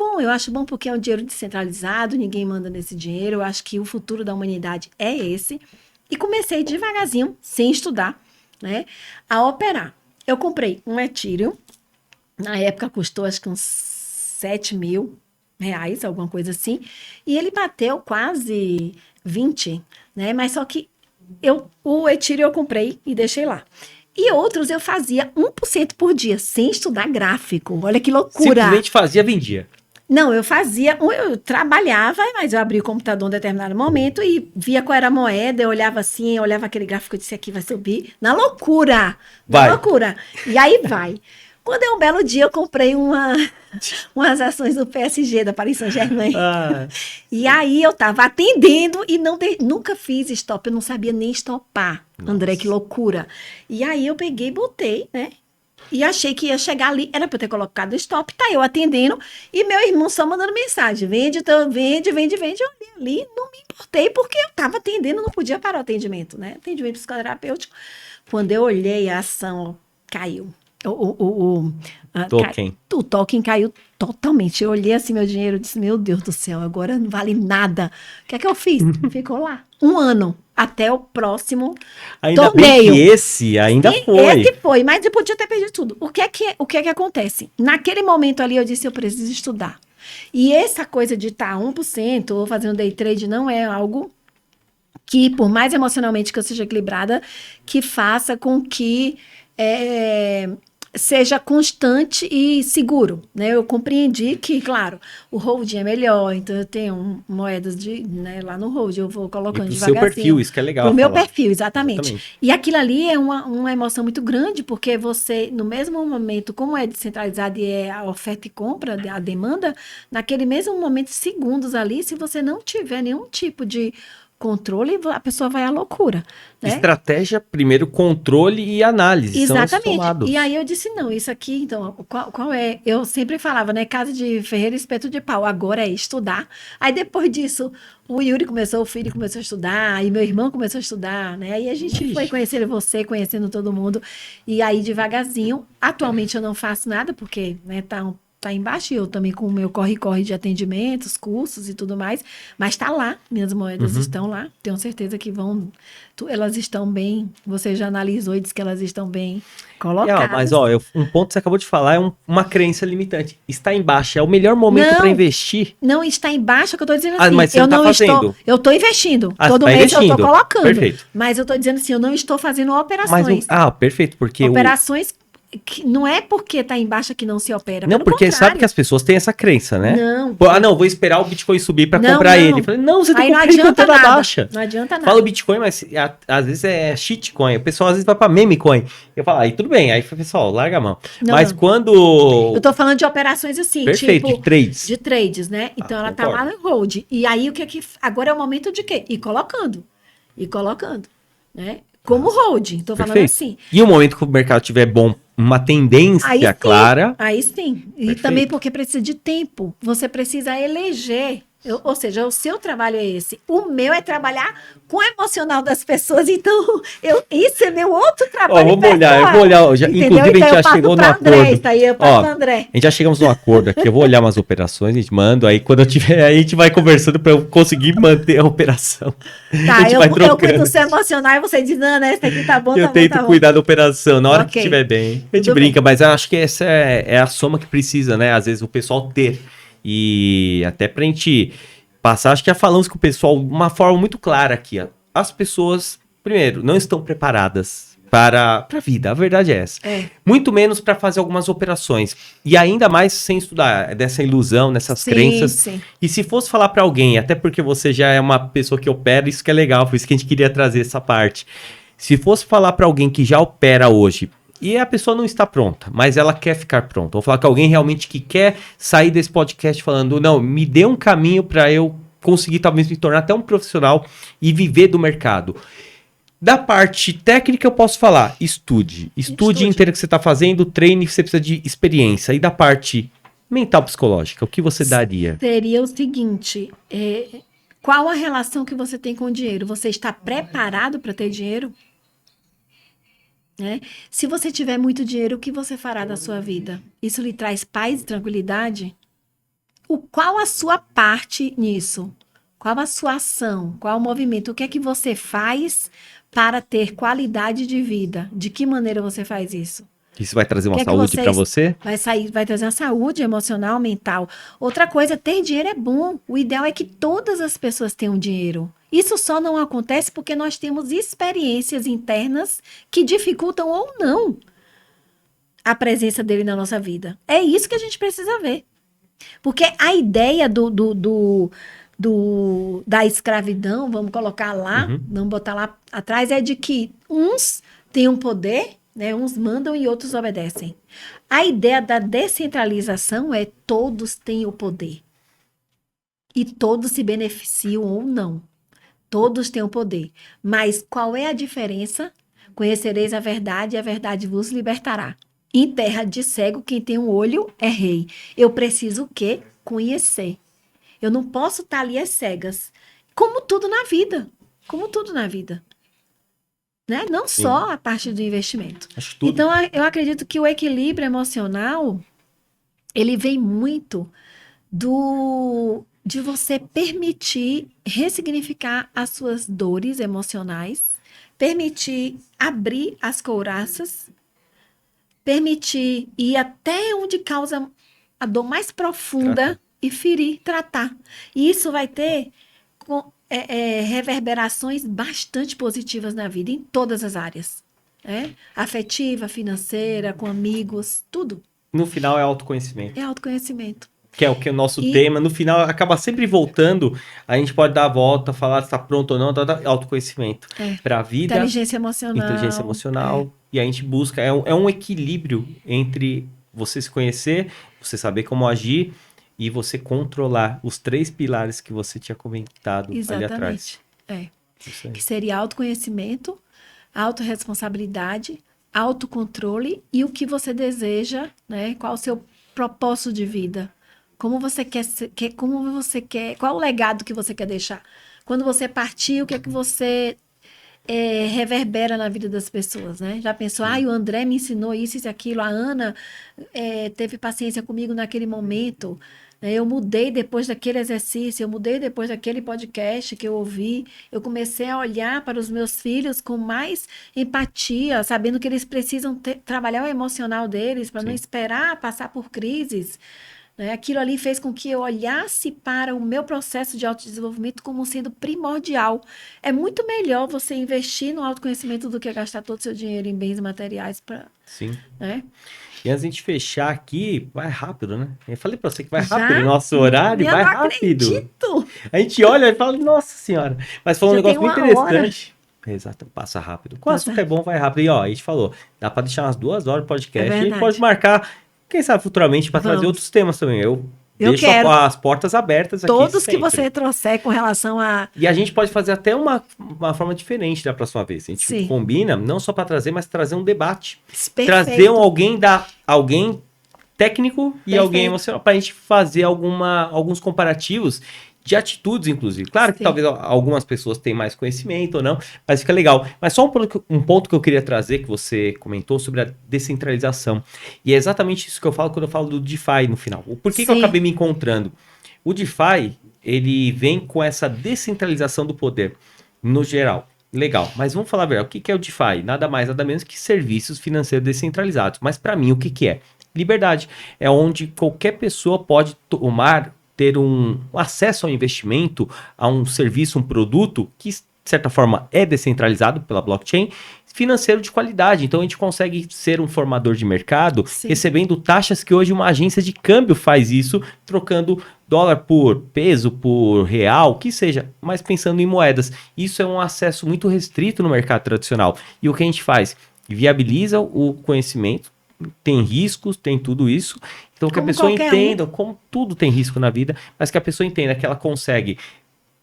bom porque é um dinheiro descentralizado, ninguém manda nesse dinheiro, eu acho que o futuro da humanidade é esse. E comecei devagarzinho, sem estudar, né, a operar. Eu comprei um Ethereum, na época custou acho que uns 7 mil reais, alguma coisa assim, e ele bateu quase 20, né, mas só que o Ethereum eu comprei e deixei lá. E outros eu fazia 1% por dia, sem estudar gráfico. Olha que loucura. Simplesmente fazia, vendia. Não, eu trabalhava, mas eu abria o computador em um determinado momento e via qual era a moeda, eu olhava assim, eu olhava aquele gráfico e disse, aqui vai subir. Na loucura. Loucura. E aí vai. Quando é um belo dia, eu comprei umas ações do PSG, da Paris Saint-Germain. E aí eu tava atendendo e nunca fiz stop, eu não sabia nem stopar. Nossa. André, que loucura. E aí eu peguei e botei, né? E achei que ia chegar ali, era para eu ter colocado stop, tá eu atendendo, e meu irmão só mandando mensagem, vende, então, vende. Eu olhei ali, não me importei, porque eu estava atendendo, não podia parar o atendimento, né? Atendimento psicoterapêutico. Quando eu olhei, a ação caiu. O token caiu totalmente. Eu olhei assim meu dinheiro e disse, meu Deus do céu, agora não vale nada. O que é que eu fiz? Ficou lá. 1 ano. Até o próximo Ainda torneio. bem que esse ainda Sim, foi. esse foi, mas eu podia ter perdido tudo. O que é que acontece? Naquele momento ali eu disse, eu preciso estudar. E essa coisa de estar 1% ou fazer um day trade não é algo que, por mais emocionalmente que eu seja equilibrada, que faça com que seja constante e seguro, né? Eu compreendi que, claro, o holding é melhor, então eu tenho moedas né, lá no holding, eu vou colocando devagarzinho. Pro seu perfil, isso que é legal. Pro meu perfil, exatamente. E aquilo ali é uma emoção muito grande, porque você, no mesmo momento, como é descentralizado e é a oferta e compra, a demanda, naquele mesmo momento, segundos ali, se você não tiver nenhum tipo de controle, a pessoa vai à loucura. Né? Estratégia, primeiro controle e análise. Exatamente. E aí eu disse, não, isso aqui, então, qual é? Eu sempre falava, né? Casa de ferreiro, espeto de pau. Agora é estudar. Aí depois disso, o Yuri começou, o filho começou a estudar, aí meu irmão começou a estudar, né? Aí a gente foi conhecendo você, conhecendo todo mundo. E aí, devagarzinho, atualmente eu não faço nada, porque, né, tá embaixo, e eu também com o meu corre-corre de atendimentos, cursos e tudo mais, mas tá lá, minhas moedas estão lá, tenho certeza que elas estão bem, você já analisou e disse que elas estão bem colocadas. Mas ó, um ponto que você acabou de falar é uma crença limitante, está embaixo, é o melhor momento para investir? Não está embaixo, é o que eu tô dizendo assim, mas você eu não tá fazendo. Eu tô investindo, todo mês eu tô colocando, mas eu tô dizendo assim, eu não estou fazendo operações. Perfeito, porque operações que não é porque tá embaixo que não se opera. Não, porque contrário. Sabe que as pessoas têm essa crença, né? Não. Não, vou esperar o Bitcoin subir para comprar ele. Falei, não, você tem que comprar enquanto ela baixa. Não adianta nada. Fala Bitcoin, mas às vezes é shitcoin. O pessoal às vezes vai para memecoin. Eu falo, aí tudo bem. Aí, pessoal, larga a mão. Mas quando... Eu tô falando de operações assim, perfeito, tipo... de trades. De trades, né? Então ela concordo. Tá lá no hold. E aí o que é que... Agora é o momento de quê? Ir colocando, né? Como hold. Tô falando assim. E o momento que o mercado estiver bom, uma tendência clara. Aí sim. E também porque precisa de tempo. Você precisa eleger. Ou seja, o seu trabalho é esse. O meu é trabalhar com o emocional das pessoas. Então, isso é meu outro trabalho. Eu vou olhar. Inclusive, então, a gente já chegou no acordo. Isso aí eu passo pro André. A gente já chegamos no acordo aqui. Eu vou olhar umas operações, a gente manda. Aí, quando eu tiver, a gente vai conversando para eu conseguir manter a operação. Tá, eu cuido do seu emocional e você diz, não, né? Esse aqui tá bom, tá bom. Eu tento cuidar da operação na hora que estiver bem. A gente brinca, mas eu acho que essa é a soma que precisa, né? Às vezes o pessoal ter. E até pra gente passar, acho que já falamos com o pessoal de uma forma muito clara aqui. Ó. As pessoas, primeiro, não estão preparadas para a vida, a verdade é essa. Muito menos para fazer algumas operações. E ainda mais sem estudar, dessa ilusão, nessas crenças. Sim. E se fosse falar para alguém, até porque você já é uma pessoa que opera, isso que é legal, por isso que a gente queria trazer essa parte. Se fosse falar para alguém que já opera hoje, e a pessoa não está pronta, mas ela quer ficar pronta. Vou falar com alguém realmente que quer sair desse podcast falando, não, me dê um caminho para eu conseguir talvez me tornar até um profissional e viver do mercado. Da parte técnica eu posso falar, estude inteiro que você está fazendo, treine, você precisa de experiência. E da parte mental psicológica, o que você daria? Seria o seguinte, qual a relação que você tem com o dinheiro? Você está preparado para ter dinheiro? Né? Se você tiver muito dinheiro, o que você fará da sua vida? Isso lhe traz paz e tranquilidade? Qual a sua parte nisso? Qual a sua ação? Qual o movimento? O que é que você faz para ter qualidade de vida? De que maneira você faz isso? Isso vai trazer uma saúde para você? Vai trazer uma saúde emocional, mental. Outra coisa, ter dinheiro é bom. O ideal é que todas as pessoas tenham dinheiro. Isso só não acontece porque nós temos experiências internas que dificultam ou não a presença dele na nossa vida. É isso que a gente precisa ver. Porque a ideia da escravidão, vamos colocar lá, vamos botar lá atrás, é de que uns têm um poder, né, uns mandam e outros obedecem. A ideia da descentralização é todos têm o poder. E todos se beneficiam ou não. Todos têm o poder. Mas qual é a diferença? Conhecereis a verdade e a verdade vos libertará. Em terra de cego, quem tem um olho é rei. Eu preciso o quê? Conhecer. Eu não posso estar ali às cegas. Como tudo na vida. Como tudo na vida. Né? Não Sim. só a parte do investimento. Acho que tudo. Então, eu acredito que o equilíbrio emocional, ele vem muito de você permitir ressignificar as suas dores emocionais, permitir abrir as couraças, permitir ir até onde causa a dor mais profunda e ferir, tratar. E isso vai ter reverberações bastante positivas na vida, em todas as áreas. Né? Afetiva, financeira, com amigos, tudo. No final é autoconhecimento. É autoconhecimento. Que é o que é o nosso tema. No final acaba sempre voltando. A gente pode dar a volta, falar se está pronto ou não. Autoconhecimento. Para a vida. Inteligência emocional. E a gente busca. É um equilíbrio entre você se conhecer, você saber como agir e você controlar os 3 pilares que você tinha comentado ali atrás. Que seria autoconhecimento, autorresponsabilidade, autocontrole e o que você deseja, né? Qual o seu propósito de vida. Como você quer, qual o legado que você quer deixar? Quando você partir, o que é que você reverbera na vida das pessoas, né? Já pensou, o André me ensinou isso e aquilo, a Ana teve paciência comigo naquele momento, né? Eu mudei depois daquele exercício, eu mudei depois daquele podcast que eu ouvi, eu comecei a olhar para os meus filhos com mais empatia, sabendo que eles precisam trabalhar o emocional deles para não esperar passar por crises. Aquilo ali fez com que eu olhasse para o meu processo de autodesenvolvimento como sendo primordial. É muito melhor você investir no autoconhecimento do que gastar todo o seu dinheiro em bens materiais. Sim. Né? E antes de a gente fechar aqui, vai rápido, né? Eu falei para você que vai rápido o nosso horário, vai rápido. Acredito. A gente olha e fala, nossa senhora. Mas foi um negócio muito interessante. Exato, passa rápido. Com açúcar é bom, vai rápido. E ó, a gente falou, dá para deixar umas 2 horas de podcast. A gente pode marcar... Quem sabe futuramente para trazer outros temas também. Eu deixo as portas abertas aqui. Todos que você trouxer com relação a... E a gente pode fazer até uma forma diferente da próxima vez. A gente combina, não só para trazer, mas trazer um debate. Perfeito. Trazer alguém técnico e alguém emocional para a gente fazer alguns comparativos de atitudes, inclusive. Claro que talvez algumas pessoas tenham mais conhecimento ou não, mas fica legal. Mas só um ponto que eu queria trazer, que você comentou sobre a descentralização. E é exatamente isso que eu falo quando eu falo do DeFi no final. Por que eu acabei me encontrando? O DeFi, ele vem com essa descentralização do poder, no geral. Legal, mas vamos falar a verdade. O que é o DeFi? Nada mais, nada menos que serviços financeiros descentralizados. Mas para mim, o que é? Liberdade. É onde qualquer pessoa pode ter um acesso ao investimento, a um serviço, um produto que, de certa forma, é descentralizado pela blockchain, financeiro de qualidade. Então, a gente consegue ser um formador de mercado, recebendo taxas que hoje uma agência de câmbio faz isso, trocando dólar por peso, por real, que seja, mas pensando em moedas. Isso é um acesso muito restrito no mercado tradicional. E o que a gente faz? Viabiliza o conhecimento, tem riscos, tem tudo isso. Então, que a pessoa entenda, como tudo tem risco na vida, mas que a pessoa entenda que ela consegue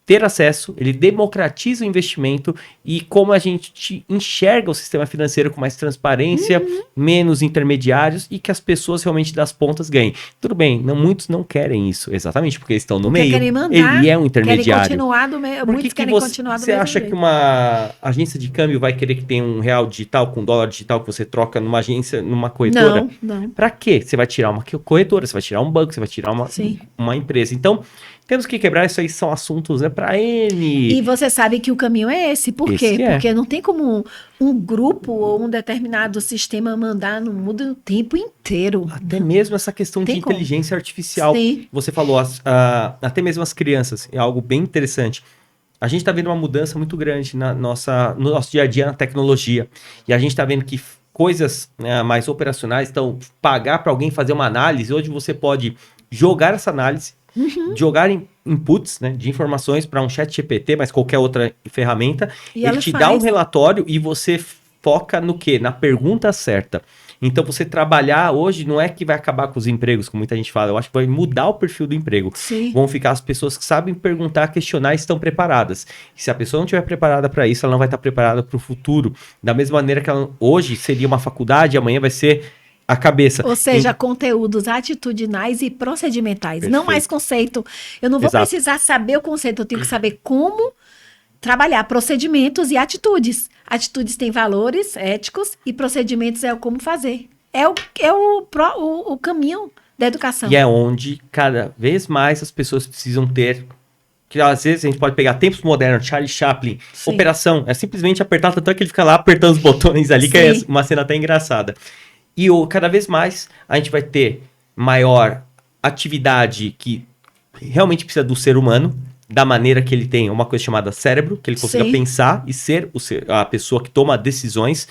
ter acesso, ele democratiza o investimento e como a gente enxerga o sistema financeiro com mais transparência, menos intermediários e que as pessoas realmente das pontas ganhem. Tudo bem, muitos não querem isso, exatamente, porque eles estão no meio. Ele é um intermediário. Querem continuar do meio, muitos querem continuar do mesmo jeito. Você acha que uma agência de câmbio vai querer que tenha um real digital com dólar digital que você troca numa agência, numa corretora? Não. Para quê? Você vai tirar uma corretora, você vai tirar um banco, você vai tirar uma empresa. Então, temos que quebrar, isso aí são assuntos, né, para N. E você sabe que o caminho é esse. Por quê? Porque não tem como um grupo ou um determinado sistema mandar no mundo o tempo inteiro. Até mesmo essa questão de inteligência artificial. Você falou, até mesmo as crianças, é algo bem interessante. A gente está vendo uma mudança muito grande no nosso dia a dia na tecnologia. E a gente está vendo que coisas mais operacionais, então pagar para alguém fazer uma análise, hoje você pode jogar essa análise, jogar inputs, né, de informações para um chat GPT, mas qualquer outra ferramenta, e ele te dá um relatório e você foca no quê? Na pergunta certa. Então, você trabalhar hoje não é que vai acabar com os empregos, como muita gente fala. Eu acho que vai mudar o perfil do emprego. Vão ficar as pessoas que sabem perguntar, questionar e estão preparadas. E se a pessoa não estiver preparada para isso, ela não vai estar preparada para o futuro. Da mesma maneira que ela hoje seria uma faculdade, amanhã vai ser a cabeça. Ou seja, conteúdos atitudinais e procedimentais. Perfeito. Não mais conceito. Eu não vou Exato. precisar saber o conceito, eu tenho que saber como trabalhar procedimentos e atitudes. Atitudes têm valores éticos e procedimentos é o como fazer. É o caminho da educação. E é onde cada vez mais as pessoas precisam ter. Que às vezes a gente pode pegar tempos modernos, Charlie Chaplin, Sim. operação, é simplesmente apertar, tanto é que ele fica lá apertando os botões ali, que é Sim. uma cena até engraçada. E cada vez mais a gente vai ter maior atividade que realmente precisa do ser humano, da maneira que ele tem uma coisa chamada cérebro, que ele consiga Sim. pensar e ser a pessoa que toma decisões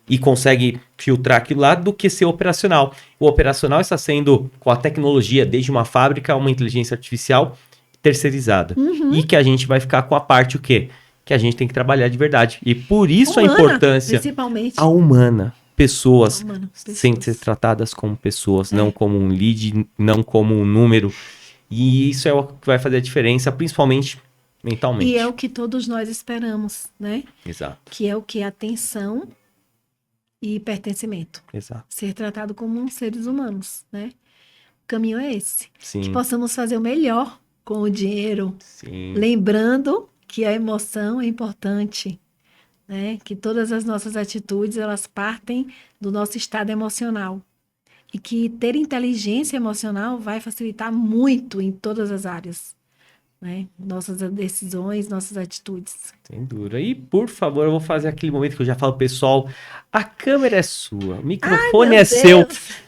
e consegue filtrar aquilo lá, do que ser operacional. O operacional está sendo, com a tecnologia, desde uma fábrica, uma inteligência artificial terceirizada. E que a gente vai ficar com a parte o quê? Que a gente tem que trabalhar de verdade. E por isso Humana, a importância, principalmente. a humana. Pessoas Humana, têm que pessoas. ser tratadas como pessoas, não como um lead, não como um número. E isso é o que vai fazer a diferença, principalmente mentalmente. E é o que todos nós esperamos, né? Exato, Que é o que? Atenção e pertencimento. exato. Ser tratado como seres humanos, né? O caminho é esse. Sim, Que possamos fazer o melhor com o dinheiro, sim. lembrando que a emoção é importante, né? Que todas as nossas atitudes, elas partem do nosso estado emocional. E que ter inteligência emocional vai facilitar muito em todas as áreas, né? Nossas decisões, nossas atitudes. Sem dúvida. E, por favor, eu vou fazer aquele momento que eu já falo, pessoal, a câmera é sua, o microfone Meu é seu. Deus!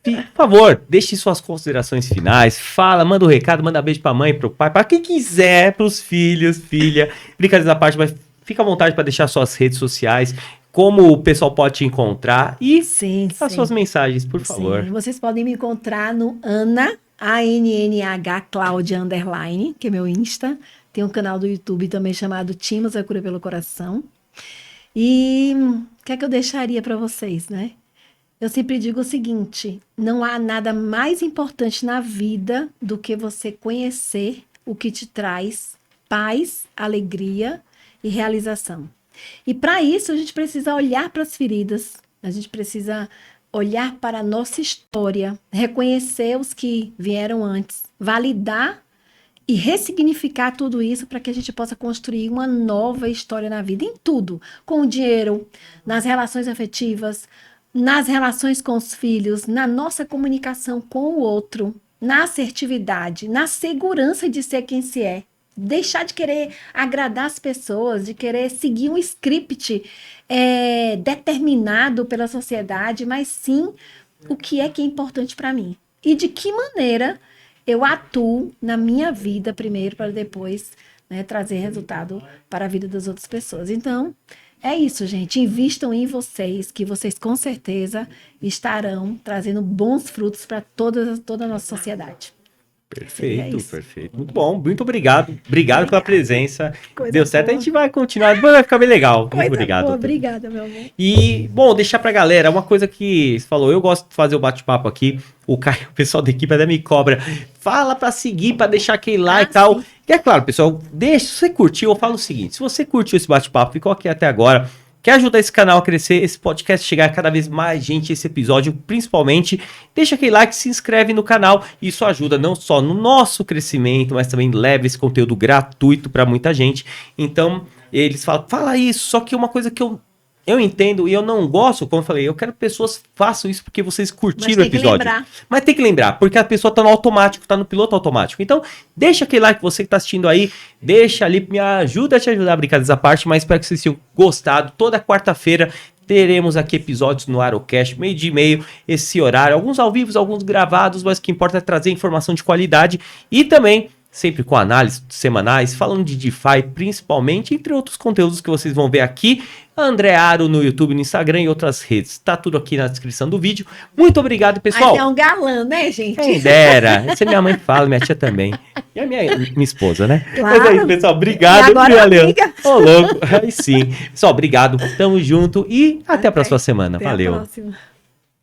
Por favor, deixe suas considerações finais, fala, manda um recado, manda beijo pra mãe, pro pai, pra quem quiser, pros filhos, filha. Brincadeira da parte, mas fica à vontade para deixar suas redes sociais, como o pessoal pode te encontrar e Sim, as suas mensagens, por favor. Sim. Vocês podem me encontrar no Anna, ANNH Cláudia _, que é meu Insta. Tem um canal do YouTube também chamado Timos, a Cura pelo Coração. E o que é que eu deixaria para vocês, né? Eu sempre digo o seguinte, não há nada mais importante na vida do que você conhecer o que te traz paz, alegria e realização. E para isso a gente precisa olhar para as feridas, a gente precisa olhar para a nossa história, reconhecer os que vieram antes, validar e ressignificar tudo isso para que a gente possa construir uma nova história na vida, em tudo, com o dinheiro, nas relações afetivas, nas relações com os filhos, na nossa comunicação com o outro, na assertividade, na segurança de ser quem se é. Deixar de querer agradar as pessoas, de querer seguir um script determinado pela sociedade, mas sim o que é importante para mim. E de que maneira eu atuo na minha vida primeiro, para depois, né, trazer resultado para a vida das outras pessoas. Então, é isso, gente. Invistam em vocês, que vocês com certeza estarão trazendo bons frutos para toda a nossa sociedade. Perfeito, É isso. perfeito. Muito bom, muito obrigado. Obrigado pela presença. Coisa Deu certo, boa. a gente vai continuar, depois vai ficar bem legal. Muito Coisa obrigado. boa, doutor. obrigada, meu amor. E, bom, deixar pra galera, uma coisa que você falou, eu gosto de fazer o bate-papo aqui, o Caio, o pessoal da equipe até me cobra, fala pra seguir, pra deixar aquele like e tal. Sim. E é claro, pessoal, deixa, se você curtiu, eu falo o seguinte, se você curtiu esse bate-papo, ficou aqui até agora, quer ajudar esse canal a crescer, esse podcast chegar a cada vez mais gente, esse episódio principalmente, deixa aquele like, se inscreve no canal, isso ajuda não só no nosso crescimento, mas também leva esse conteúdo gratuito pra muita gente. Então, eles falam, fala isso, só que uma coisa que eu entendo e eu não gosto, como eu falei, eu quero que pessoas façam isso porque vocês curtiram o tem que episódio. lembrar. Mas tem que lembrar, porque a pessoa tá no automático, tá no piloto automático. Então, deixa aquele like, você que tá assistindo aí, deixa ali, me ajuda a te ajudar a brincar dessa parte, mas espero que vocês tenham gostado. Toda quarta-feira teremos aqui episódios no Arocast, 12h30, esse horário, alguns ao vivo, alguns gravados, mas o que importa é trazer informação de qualidade e também sempre com análises semanais, falando de DeFi principalmente, entre outros conteúdos que vocês vão ver aqui, André Aro no YouTube, no Instagram e outras redes. Tá tudo aqui na descrição do vídeo. Muito obrigado, pessoal. Aí é um galã, né, gente? Quem dera. Essa é minha mãe fala, minha tia também. E a minha esposa, né? Claro. Mas é isso, pessoal. Obrigado. E agora Valeu. amiga. Ô, louco. Aí sim. Pessoal, obrigado. Tamo junto e até a próxima semana. Até a Valeu. próxima.